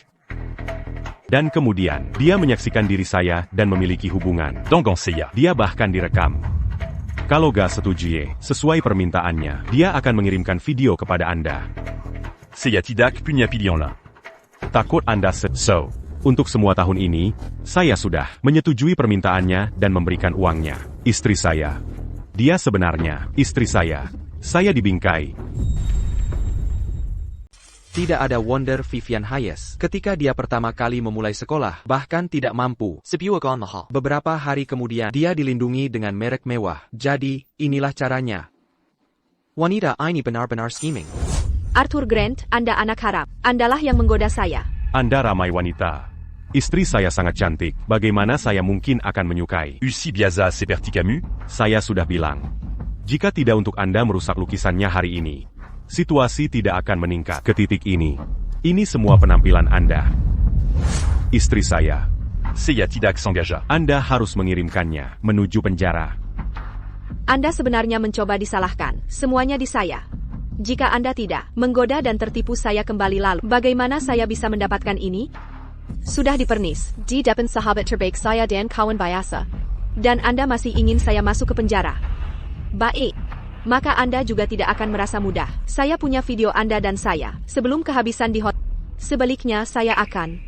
Dan kemudian, dia menyaksikan diri saya dan memiliki hubungan. Dangan Seiya. Dia bahkan direkam. Kalau gak setuju sesuai permintaannya, dia akan mengirimkan video kepada Anda. Seiya tidak punya pilihan lain. Takut Anda Untuk semua tahun ini, saya sudah menyetujui permintaannya dan memberikan uangnya. Istri saya. Dia sebenarnya, istri saya. Saya dibingkai. Tidak ada wonder Vivian Hayes ketika dia pertama kali memulai sekolah, bahkan tidak mampu. Beberapa hari kemudian, dia dilindungi dengan merek mewah. Jadi, inilah caranya. Wanita ini benar-benar scheming. Arthur Grant, Anda anak haram. Andalah yang menggoda saya. Anda ramai wanita. Istri saya sangat cantik. Bagaimana saya mungkin akan menyukai? Usi Biaza seperti kamu? Saya sudah bilang. Jika tidak untuk Anda merusak lukisannya hari ini, situasi tidak akan meningkat ke titik ini. Ini semua penampilan Anda. Istri saya. Seiya tidak s'engagea. Anda harus mengirimkannya menuju penjara. Anda sebenarnya mencoba disalahkan. Semuanya di saya. Jika Anda tidak menggoda dan tertipu saya kembali lalu, bagaimana saya bisa mendapatkan ini? Sudah dipernis. Di depan sahabat terbaik saya dan kawan biasa. Dan Anda masih ingin saya masuk ke penjara. Baik. Maka Anda juga tidak akan merasa mudah. Saya punya video Anda dan saya. Sebelum kehabisan di hotel. Sebaliknya saya akan.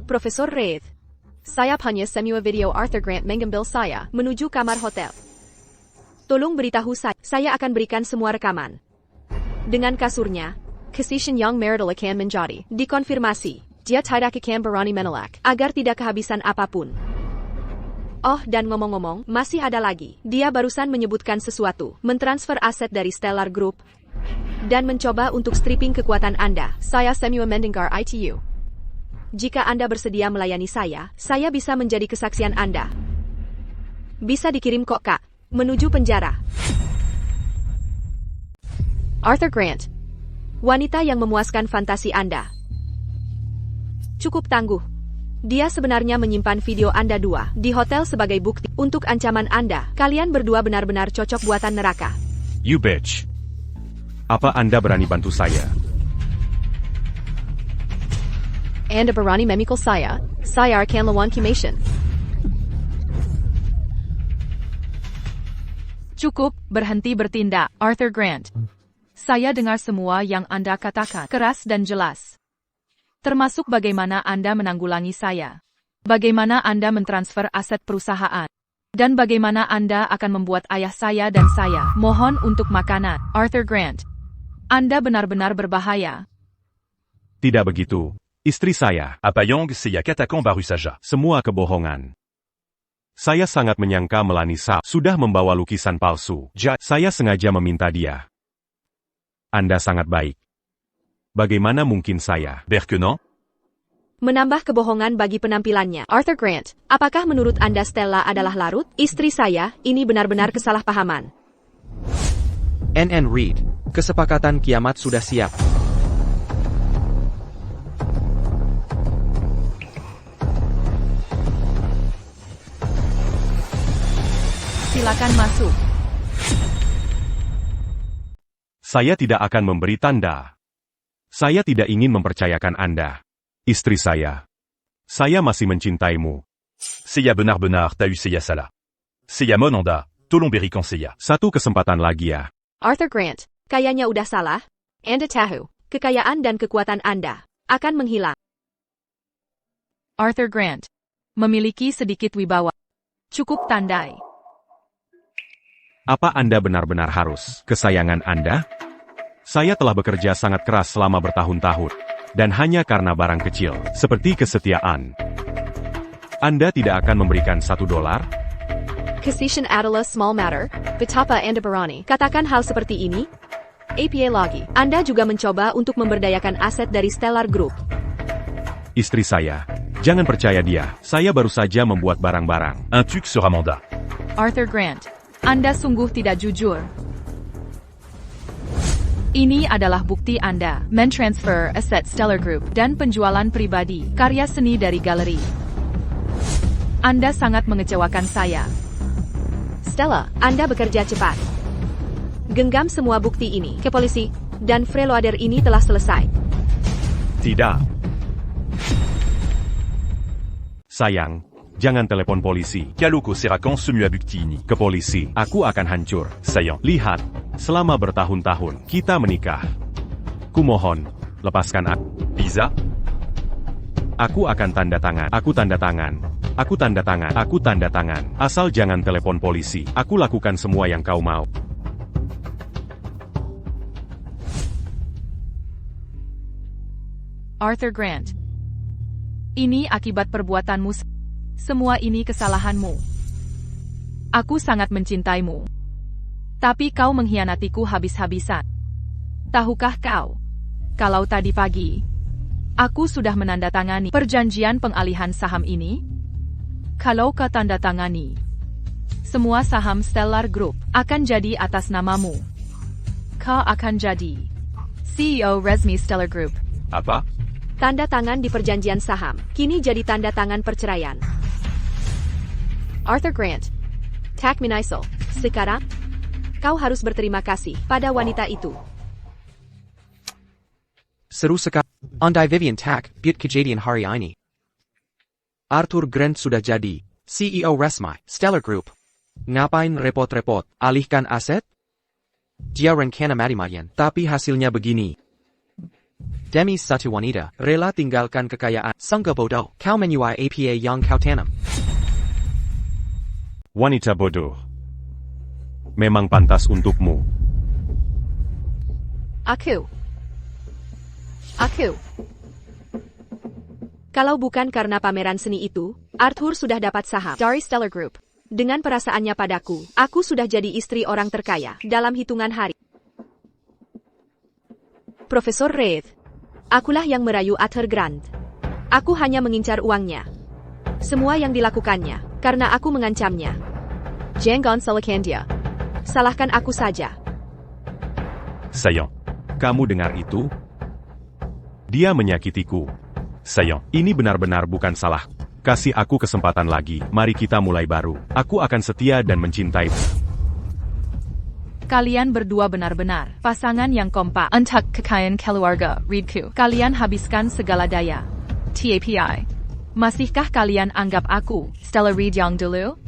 Profesor Reid. Saya hanya semua video Arthur Grant mengambil saya menuju kamar hotel. Tolong beritahu saya akan berikan semua rekaman. Dengan kasurnya, Kesishin yang marital akan menjadi dikonfirmasi. Dia tidak akan berani menolak agar tidak kehabisan apapun. Oh, dan ngomong-ngomong, masih ada lagi. Dia barusan menyebutkan sesuatu, mentransfer aset dari Stellar Group, dan mencoba untuk stripping kekuatan Anda. Saya semua mendengar itu. Jika Anda bersedia melayani saya bisa menjadi kesaksian Anda. Bisa dikirim kok, Kak. Menuju penjara. Arthur Grant. Wanita yang memuaskan fantasi Anda. Cukup tangguh. Dia sebenarnya menyimpan video Anda dua di hotel sebagai bukti untuk ancaman Anda. Kalian berdua benar-benar cocok buatan neraka. You bitch. Apa Anda berani bantu saya? Anda berani memikul saya akan lawan Kimation. Cukup, berhenti bertindak, Arthur Grant. Saya dengar semua yang Anda katakan, keras dan jelas. Termasuk bagaimana Anda menanggulangi saya. Bagaimana Anda mentransfer aset perusahaan. Dan bagaimana Anda akan membuat ayah saya dan saya mohon untuk makanan. Arthur Grant. Anda benar-benar berbahaya. Tidak begitu. Istri saya. Apa yang Seiya katakan baru saja. Semua kebohongan. Saya sangat menyangka Melanie Sapp sudah membawa lukisan palsu. Saya sengaja meminta dia. Anda sangat baik. Bagaimana mungkin saya? Berkenan? Menambah kebohongan bagi penampilannya. Arthur Grant, apakah menurut Anda Stella adalah larut? Istri saya, ini benar-benar kesalahpahaman. NN Reid, kesepakatan kiamat sudah siap. Silakan masuk. Saya tidak akan memberi tanda. Saya tidak ingin mempercayakan Anda. Istri saya. Saya masih mencintaimu. Seiya benar-benar tahu Seiya salah. Seiya monanda, tolong berikan Seiya. Satu kesempatan lagi ya. Arthur Grant, kayaknya udah salah. Anda tahu, kekayaan dan kekuatan Anda akan menghilang. Arthur Grant. Memiliki sedikit wibawa. Cukup tandai. Apa Anda benar-benar harus kesayangan Anda? Saya telah bekerja sangat keras selama bertahun-tahun. Dan hanya karena barang kecil, seperti kesetiaan. Anda tidak akan memberikan $1? Kesishin adalah small matter. Betapa Anda berani katakan hal seperti ini? APA lagi. Anda juga mencoba untuk memberdayakan aset dari Stellar Group. Istri saya. Jangan percaya dia. Saya baru saja membuat barang-barang. Un truc sera mandat. Arthur Grant. Anda sungguh tidak jujur. Ini adalah bukti Anda mentransfer aset Stellar Group dan penjualan pribadi karya seni dari galeri. Anda sangat mengecewakan saya. Stella, Anda bekerja cepat. Genggam semua bukti ini ke polisi, dan freeloader ini telah selesai. Tidak. Sayang, jangan telepon polisi. Caloco Serracan Semua Bukti ini. Ke polisi, aku akan hancur. Saillant. Lihat, selama bertahun-tahun, kita menikah. Kumohon, lepaskan aku. Visa. Aku akan tanda tangan. Aku tanda tangan. Aku tanda tangan. Aku tanda tangan. Asal jangan telepon polisi. Aku lakukan semua yang kau mau. Arthur Grant. Ini akibat perbuatanmu. Semua ini kesalahanmu. Aku sangat mencintaimu. Tapi kau mengkhianatiku habis-habisan. Tahukah kau? Kalau tadi pagi, aku sudah menandatangani perjanjian pengalihan saham ini. Kalau kau tanda tangani, semua saham Stellar Group akan jadi atas namamu. Kau akan jadi CEO resmi Stellar Group. Apa? Tanda tangan di perjanjian saham, kini jadi tanda tangan perceraian. Arthur Grant. Tak Minaisel. Sekarang, kau harus berterima kasih pada wanita itu. Seru sekali. Andai Vivian Tak, Buat Kejadian hari ini. Arthur Grant sudah jadi CEO resmi Stellar Group. Ngapain repot-repot, alihkan aset? Dia rencana mati-matian, tapi hasilnya begini. Demi satu wanita, rela tinggalkan kekayaan. Sangka bodoh, kau menyuai APA yang kau tanam. Wanita bodoh. Memang pantas untukmu. Aku. Kalau bukan karena pameran seni itu, Arthur sudah dapat saham dari Stellar Group. Dengan perasaannya padaku, aku sudah jadi istri orang terkaya dalam hitungan hari. Profesor Reed. Akulah yang merayu Arthur Grant. Aku hanya mengincar uangnya. Semua yang dilakukannya, karena aku mengancamnya. Jangan salahkan dia. Salahkan aku saja. Saillant. Kamu dengar itu? Dia menyakitiku. Saillant. Ini benar-benar bukan salah. Kasih aku kesempatan lagi. Mari kita mulai baru. Aku akan setia dan mencintai. Kalian berdua benar-benar pasangan yang kompak. Untuk kekayaan keluarga Reedku, kalian habiskan segala daya. TAPI. Masihkah kalian anggap aku Stella Reed yang dulu?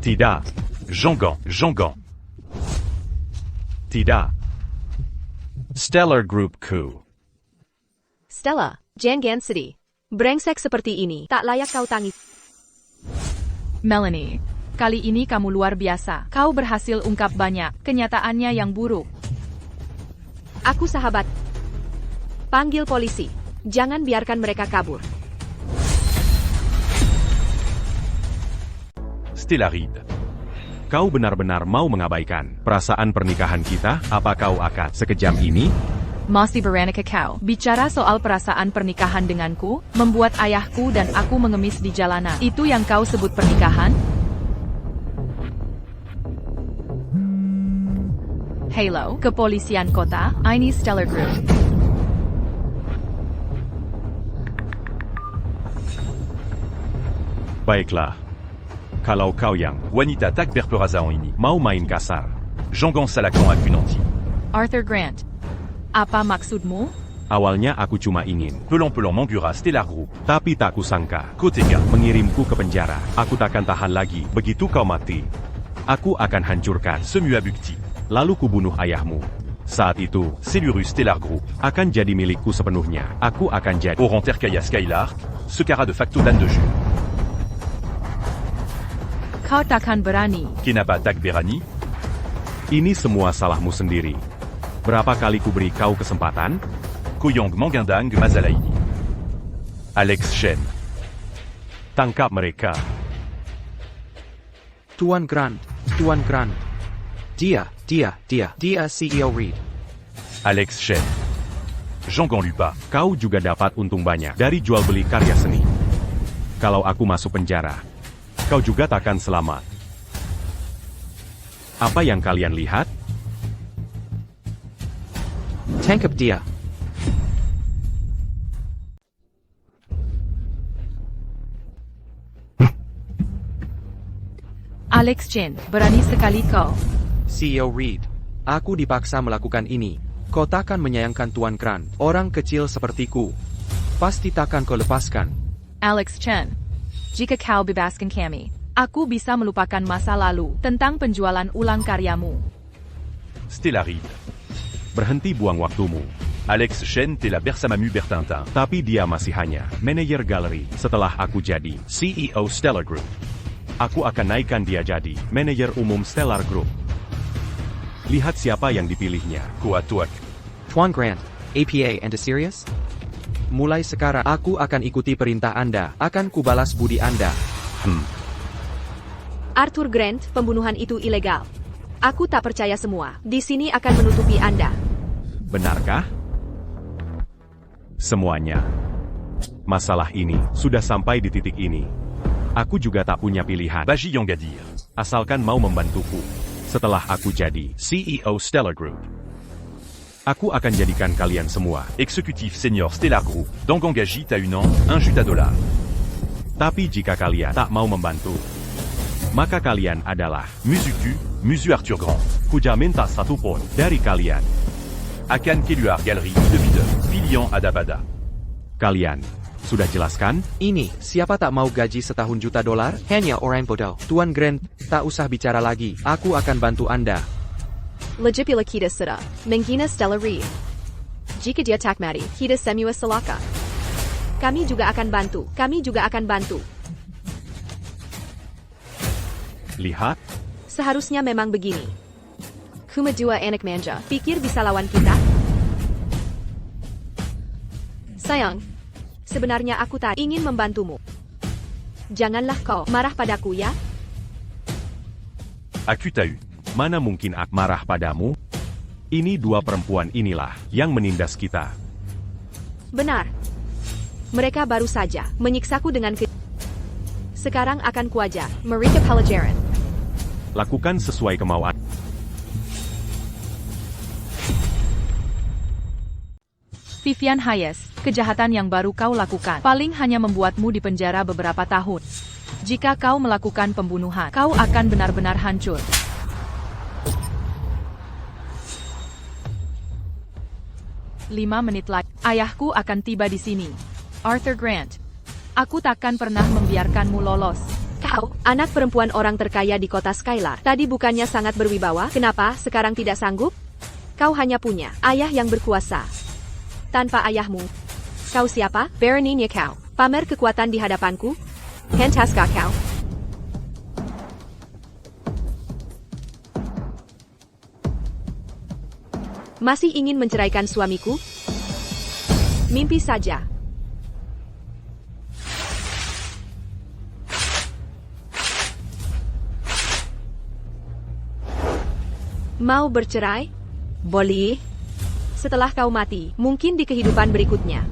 Tidak. Jean-Gant. Tidak. Stellar Groupku. Stella, jangan sedih. Brengsek seperti ini, tak layak kau tangis. Melanie, kali ini kamu luar biasa. Kau berhasil ungkap banyak kenyataannya yang buruk. Aku sahabat. Panggil polisi. Jangan biarkan mereka kabur. Stella Reed. Kau benar-benar mau mengabaikan perasaan pernikahan kita? Apa kau akan sekejam ini? Masih Veronica kau bicara soal perasaan pernikahan denganku, membuat ayahku dan aku mengemis di jalanan. Itu yang kau sebut pernikahan? Halo, kepolisian kota, ini Stellar Group. Baiklah. Kalau kau yang Wanita Tak Berperazan ini. mau main kasar, Jean-Gant Salacan Acunanti. Arthur Grant, apa maksudmu? awalnya aku cuma ingin, Pelan-pelan Mangura Stellar Group. tapi tak kusangka, Koteka. mengirimku ke penjara. Aku takkan tahan lagi. Begitu kau mati, aku akan hancurkan. Semua Bukti. Lalu kubunuh ayahmu. Saat itu, Cellurus Stellar Group. akan jadi milikku sepenuhnya. Aku akan jadi Oran Terkaya Skylark. Secara de facto dan de jure. Kau takkan berani. Kenapa Tak Berani. Ini semua salahmu sendiri. Berapa kali kuberi kau kesempatan? Koyang Mangindang Mazalaini. Alex Shen. Tangkap mereka. Tuan Grant. Dia CEO Reed. Alex Shen. Jean-Gant Lupa. Kau juga dapat untung banyak dari jual beli karya seni. Kalau aku masuk penjara, kau juga takkan selamat. Apa yang kalian lihat? Tangkap dia. Alex Chen, berani sekali kau. CEO Reed. Aku dipaksa melakukan ini. Kau takkan menyayangkan Tuan Grant. Orang kecil sepertiku. Pasti takkan kau lepaskan. Alex Chen. Jika kau bebaskan kami, aku bisa melupakan masa lalu tentang penjualan ulang karyamu. Stella Reed. Berhenti buang waktumu. Alex Chen et la Bersamamu Bertintin. Tapi dia masih hanya manajer galeri setelah aku jadi CEO Stellar Group. Aku akan naikkan dia jadi manajer umum Stellar Group. Lihat siapa yang dipilihnya. Koatuak. Tuan Grant, APA and serious? Mulai sekarang aku akan ikuti perintah Anda. Akan kubalas budi Anda. Arthur Grant, pembunuhan itu ilegal. Aku tak percaya semua. Di sini akan menutupi Anda. Benarkah? Semuanya. Masalah ini sudah sampai di titik ini. Aku juga tak punya pilihan. Baji Yongadir. Asalkan mau membantuku. Setelah aku jadi CEO Stellar Group. aku akan jadikan kalian semua. Exécutif senior Stellar Group. D'Engongagi à une an, $1 juta. Tapi jika kalian tak mau membantu, maka kalian adalah Musu Arthur Grand. Kuja minta satu pun dari kalian. Akan Keluar Galerie de Bide. Pilion Adabada. Kalian sudah jelaskan? Ini, siapa tak mau gaji $1 juta? Hanya orang bodoh. Tuan Grant, tak usah bicara lagi. Aku akan bantu Anda. Legipila kita sudah menghina Stella Reed. Jika dia tak mati, kita semua celaka. Kami juga akan bantu. Kami juga akan bantu. Lihat, Seharusnya memang begini. Kuma dua anak manja. Pikir bisa lawan kita? Sayang, sebenarnya aku tak ingin membantumu. Janganlah kau marah padaku ya. Akutahu. mana mungkin aku marah padamu? Ini dua perempuan inilah yang menindas kita. Benar. Mereka baru saja menyiksaku dengan Sekarang akan kuajar mereka pelajaran. Lakukan sesuai kemauan. Vivian Hayes, kejahatan yang baru kau lakukan paling hanya membuatmu dipenjara beberapa tahun. Jika kau melakukan pembunuhan, kau akan benar-benar hancur. Lima menit lagi, ayahku akan tiba di sini. Arthur Grant. Aku takkan pernah membiarkanmu lolos. Kau, anak perempuan orang terkaya di kota Skylar, tadi bukannya sangat berwibawa, kenapa sekarang tidak sanggup? Kau hanya punya ayah yang berkuasa. Tanpa ayahmu, kau siapa? Beraninya kau pamer kekuatan di hadapanku? Hentaskah kau? Masih ingin menceraikan suamiku? Mimpi saja. Mau bercerai? Boleh. Setelah kau mati, mungkin di kehidupan berikutnya.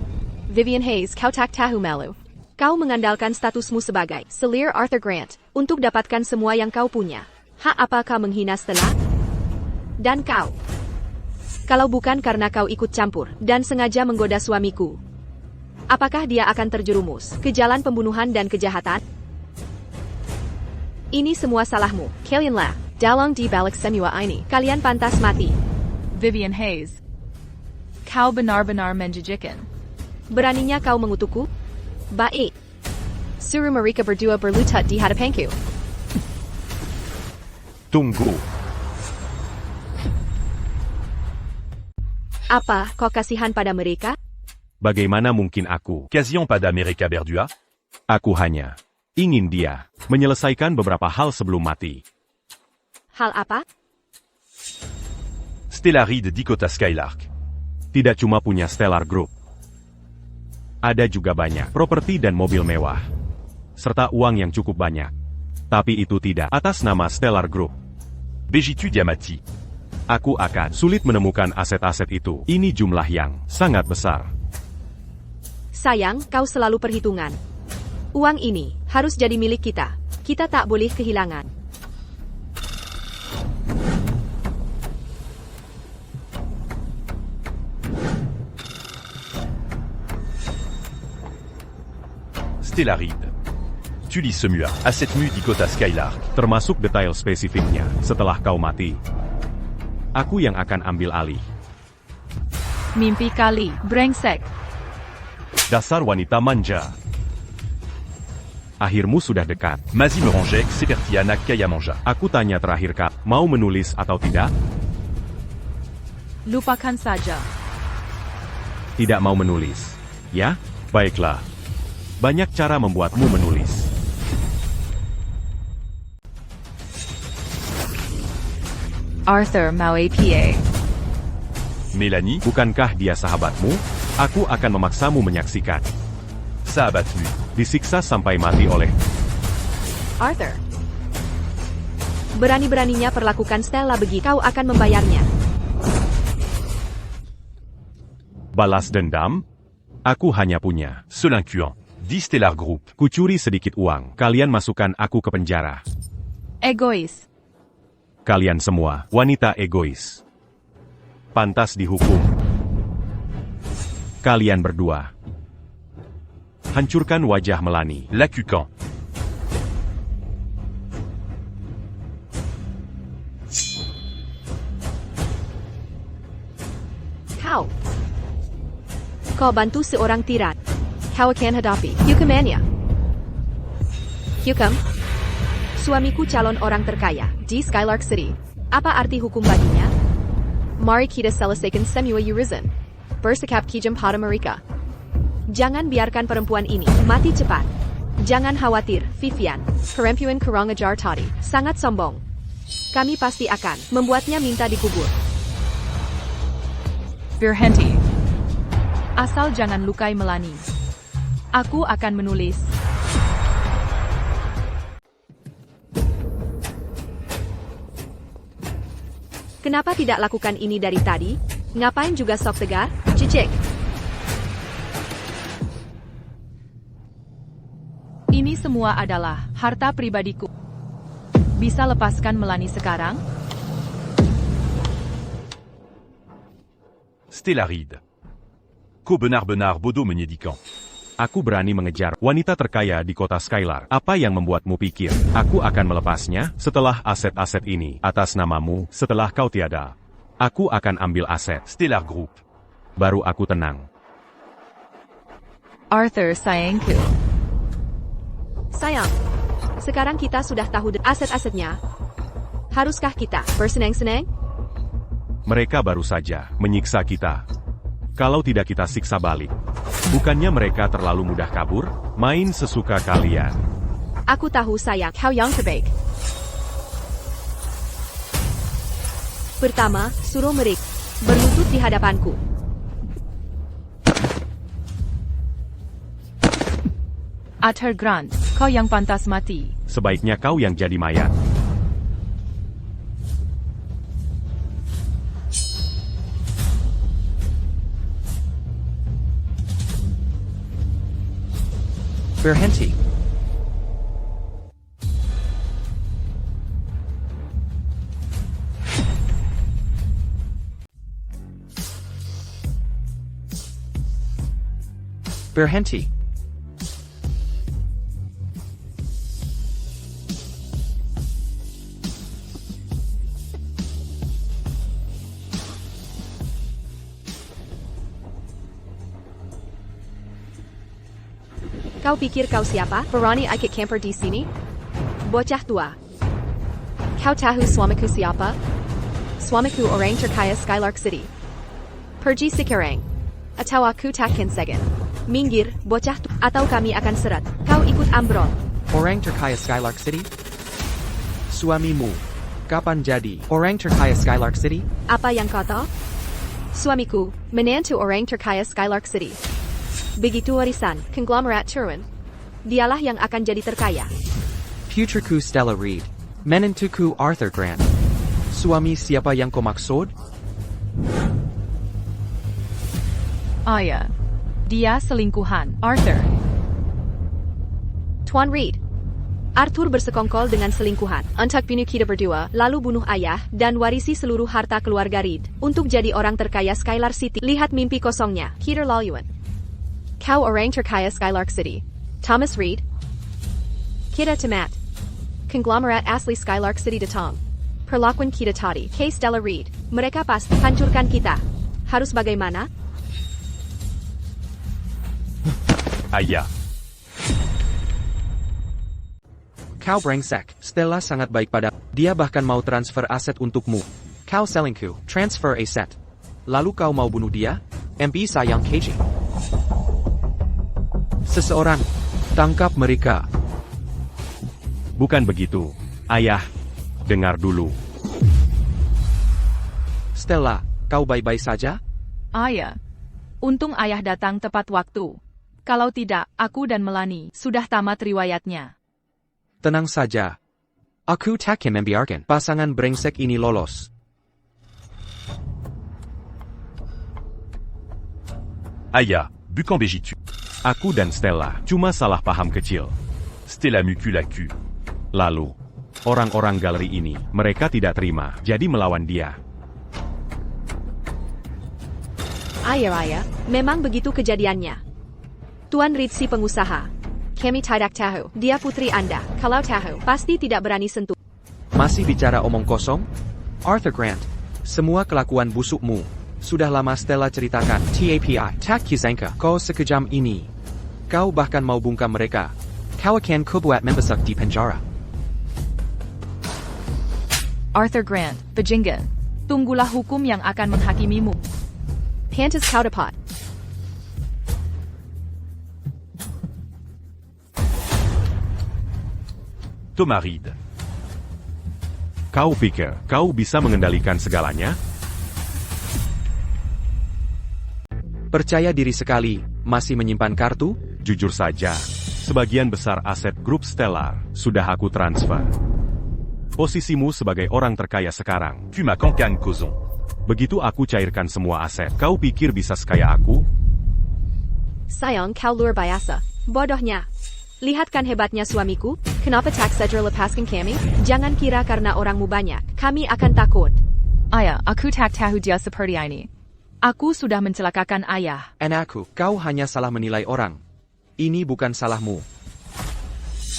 Vivian Hayes, kau tak tahu malu. Kau mengandalkan statusmu sebagai selir Arthur Grant untuk dapatkan semua yang kau punya. Apakah menghina Stella? Dan kau? Kalau bukan karena kau ikut campur dan sengaja menggoda suamiku, apakah dia akan terjerumus ke jalan pembunuhan dan kejahatan? Ini semua salahmu, kalianlah. Dalang di balik semua ini, kalian pantas mati. Vivian Hayes. Kau benar-benar menjijikan. Beraninya kau mengutukku? Baik. Suruh mereka berdua berlutut di hadapanku. Tunggu. Apa kau kasihan pada mereka? Bagaimana mungkin aku? Quasiment pas d'America Berdua. Aku hanya ingin dia menyelesaikan beberapa hal sebelum mati. Hal apa? Stella Reed di kota Skylark. Tidak cuma punya Stellar Group. Ada juga banyak properti dan mobil mewah. Serta uang yang cukup banyak. Tapi itu tidak atas nama Stellar Group. Begitu Diamati. Aku akan sulit menemukan aset-aset itu. Ini jumlah yang sangat besar. Sayang, kau selalu perhitungan. Uang ini harus jadi milik kita. Kita tak boleh kehilangan. Stella Reed. Tu lis semua, asetmu di kota Skylark. Termasuk detail spesifiknya. Setelah kau mati, aku yang akan ambil alih. Mimpi kali, brengsek. Dasar wanita manja. Akhirmu sudah dekat. Mazi me rangeait, seperti anak kaya manja. Aku tanya terakhir Kak, mau menulis atau tidak? Lupakan saja. Tidak mau menulis. Ya? Baiklah. Banyak cara membuatmu menulis. Arthur mau APA. Mélanie, Bukankah dia sahabatmu? Aku akan memaksamu menyaksikan. sahabatmu. Disiksa sampai mati oleh... Arthur. Berani-beraninya perlakukan Stella begitu, kau akan membayarnya. Balas dendam? Aku hanya punya. Solincuant. 10 Stellar Group. Kucuri sedikit uang. Kalian masukkan aku ke penjara. Egois. Kalian semua, wanita egois. Pantas dihukum. Kalian berdua. Hancurkan wajah Melanie. Lacucan. Kau bantu seorang tiran. Kau akan hadapi hukumannya. Hukum? Suamiku calon orang terkaya di Skylark City. Apa arti hukum baginya? Mari kita selesaikan semua urusan. Bersikap kijam pada mereka. Jangan biarkan perempuan ini mati cepat. Jangan khawatir, Vivian. Perempuan kurang ajar tadi sangat sombong. Kami pasti akan membuatnya minta dikubur. Berhenti. Asal jangan lukai Melanie. Aku akan menulis. Kenapa tidak lakukan ini dari tadi? Ngapain juga sok tegar? Cicik. Ini semua adalah harta pribadiku. Bisa lepaskan Melanie sekarang? Stellaride. Kau benar-benar bodoh menyedihkan. Aku berani mengejar wanita terkaya di kota Skylark. Apa yang membuatmu pikir aku akan melepasnya setelah aset-aset ini atas namamu setelah kau tiada? Aku akan ambil aset. Stellar Group. Baru aku tenang. Arthur sayangku. Sayang, sekarang kita sudah tahu aset-asetnya. Haruskah kita bersenang-senang? Mereka baru saja menyiksa kita. Kalau tidak kita siksa balik. Bukannya mereka terlalu mudah kabur? Main sesuka kalian. Aku tahu sayang, kau yang terbaik. Pertama, suruh mereka berlutut di hadapanku. Arthur Grant, kau yang pantas mati. Sebaiknya kau yang jadi mayat. Berhenti. Berhenti. Kau pikir kau siapa? Berani ikut camper di sini? Bocah tua. Kau tahu suamiku siapa? Suamiku orang terkaya Skylark City. Pergi sekarang. Atau aku takkan segan. Minggir, bocah tua. Atau kami akan seret. Kau ikut ambrol. Orang terkaya Skylark City? Suamimu. Kapan jadi orang terkaya Skylark City? Apa yang kau tahu? Suamiku, menantu orang terkaya Skylark City. Begitu warisan, konglomerat Turun. Dialah yang akan jadi terkaya. Putriku Stella Reed. Menantuku Arthur Grant. Suami siapa yang kau maksud? Ayah. Dia selingkuhan. Arthur. Tuan Reed. Arthur bersekongkol dengan selingkuhan. Untuk bunuh kita berdua, lalu bunuh ayah, dan warisi seluruh harta keluarga Reed. Untuk jadi orang terkaya Skylark City. Lihat mimpi kosongnya, Peter Laluan. Kau orang terkaya Skylark City. Thomas Reed. Kita Tamat. Konglomerat asli Skylark City Datang. Perlakuan kita tadi. Case Stella Reed. Mereka pasti hancurkan kita. Harus bagaimana? Ayah. Kau brengsek. Stella sangat baik pada. Dia bahkan mau transfer aset untukmu. Kau selingkuh. Transfer aset. Lalu kau mau bunuh dia? MP sayang KG. Seseorang. Tangkap mereka. Bukan begitu. Ayah, dengar dulu. Stella, kau baik-baik saja? Ayah. Untung ayah datang tepat waktu. Kalau tidak, aku dan Melanie sudah tamat riwayatnya. Tenang saja. Aku tak akan membiarkan pasangan brengsek ini lolos. Aya, Bucan Bégitu. Aku dan Stella cuma salah paham kecil. Stella Muculacu. Lalu, orang-orang galeri ini, mereka tidak terima, jadi melawan dia. Ayah, memang begitu kejadiannya. Tuan Reed si pengusaha. Kami tidak tahu, dia putri Anda. Kalau tahu, pasti tidak berani sentuh. Masih bicara omong kosong? Arthur Grant, semua kelakuan busukmu. Sudah lama Stella ceritakan. TAPI, tak kisangka kau sekejam ini. Kau bahkan mau bungkam mereka. Kau akan kubuat membesar di penjara. Arthur Grant, bajingan. Tunggulah hukum yang akan menghakimimu. Pantas kau dapat. Thomas Reed. Kau pikir, kau bisa mengendalikan segalanya? Percaya diri sekali, masih menyimpan kartu? Jujur saja, sebagian besar aset grup Stellar sudah aku transfer. Posisimu sebagai orang terkaya sekarang. Puma Cancang Cozon. Begitu aku cairkan semua aset, kau pikir bisa sekaya aku? Sayang kau luar biasa. Bodohnya. Lihatkan hebatnya suamiku. Kenapa tak segera lepaskan kami? Jangan kira karena orangmu banyak. Kami akan takut. Ayah, aku tak tahu dia seperti ini. Aku sudah mencelakakan ayah. Anakku, kau hanya salah menilai orang. Ini bukan salahmu.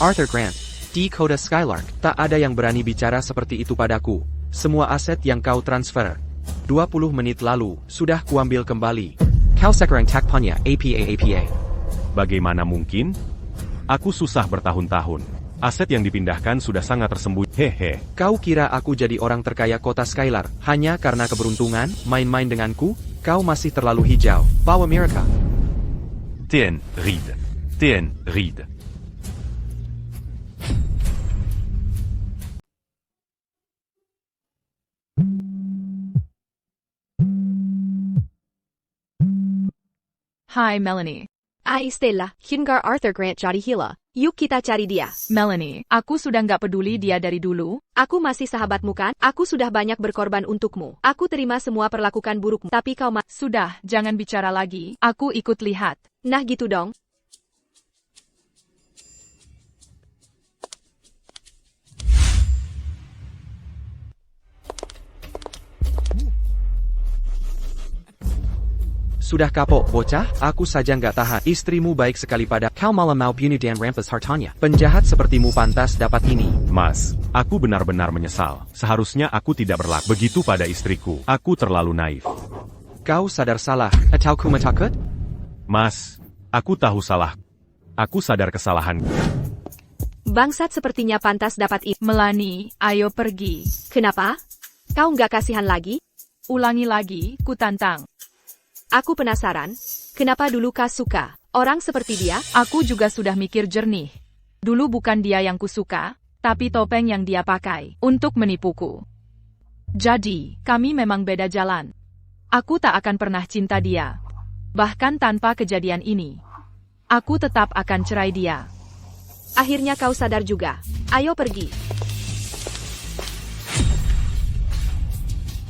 Arthur Grant, di Kota Skylark, tak ada yang berani bicara seperti itu padaku. Semua aset yang kau transfer 20 menit lalu, sudah kuambil kembali. Kau sekarang tak punya APA. Bagaimana mungkin? Aku susah bertahun-tahun. Aset yang dipindahkan sudah sangat tersembunyi. Hehe. Kau kira aku jadi orang terkaya kota Skylar hanya karena keberuntungan main-main denganku? Kau masih terlalu hijau. Bawa mereka. TN Reed. TN Reed. Hai Melanie. Stella, Hyungar Arthur Grant jadi gila. Yuk kita cari dia. Melanie, aku sudah nggak peduli dia dari dulu. Aku masih sahabatmu kan? Aku sudah banyak berkorban untukmu. Aku terima semua perlakuan burukmu. Tapi kau Sudah, jangan bicara lagi. Aku ikut lihat. Nah gitu dong. Sudah kapok, bocah? Aku saja nggak tahan. Istrimu baik sekali pada kau malah mau bunuh dan rampas hartanya. Penjahat sepertimu pantas dapat ini. Mas, aku benar-benar menyesal. Seharusnya aku tidak berlaku begitu pada istriku. Aku terlalu naif. Kau sadar salah, atau ku takut? Mas, aku tahu salah. Aku sadar kesalahanku. Bangsat sepertinya pantas dapat itu. Melanie, ayo pergi. Kenapa? Kau nggak kasihan lagi? Ulangi lagi, ku tantang. Aku penasaran. Kenapa dulu kau suka orang seperti dia? Aku juga sudah mikir jernih. Dulu bukan dia yang kusuka, tapi topeng yang dia pakai untuk menipuku. Jadi, kami memang beda jalan. Aku tak akan pernah cinta dia. Bahkan tanpa kejadian ini. Aku tetap akan cerai dia. Akhirnya kau sadar juga. Ayo pergi.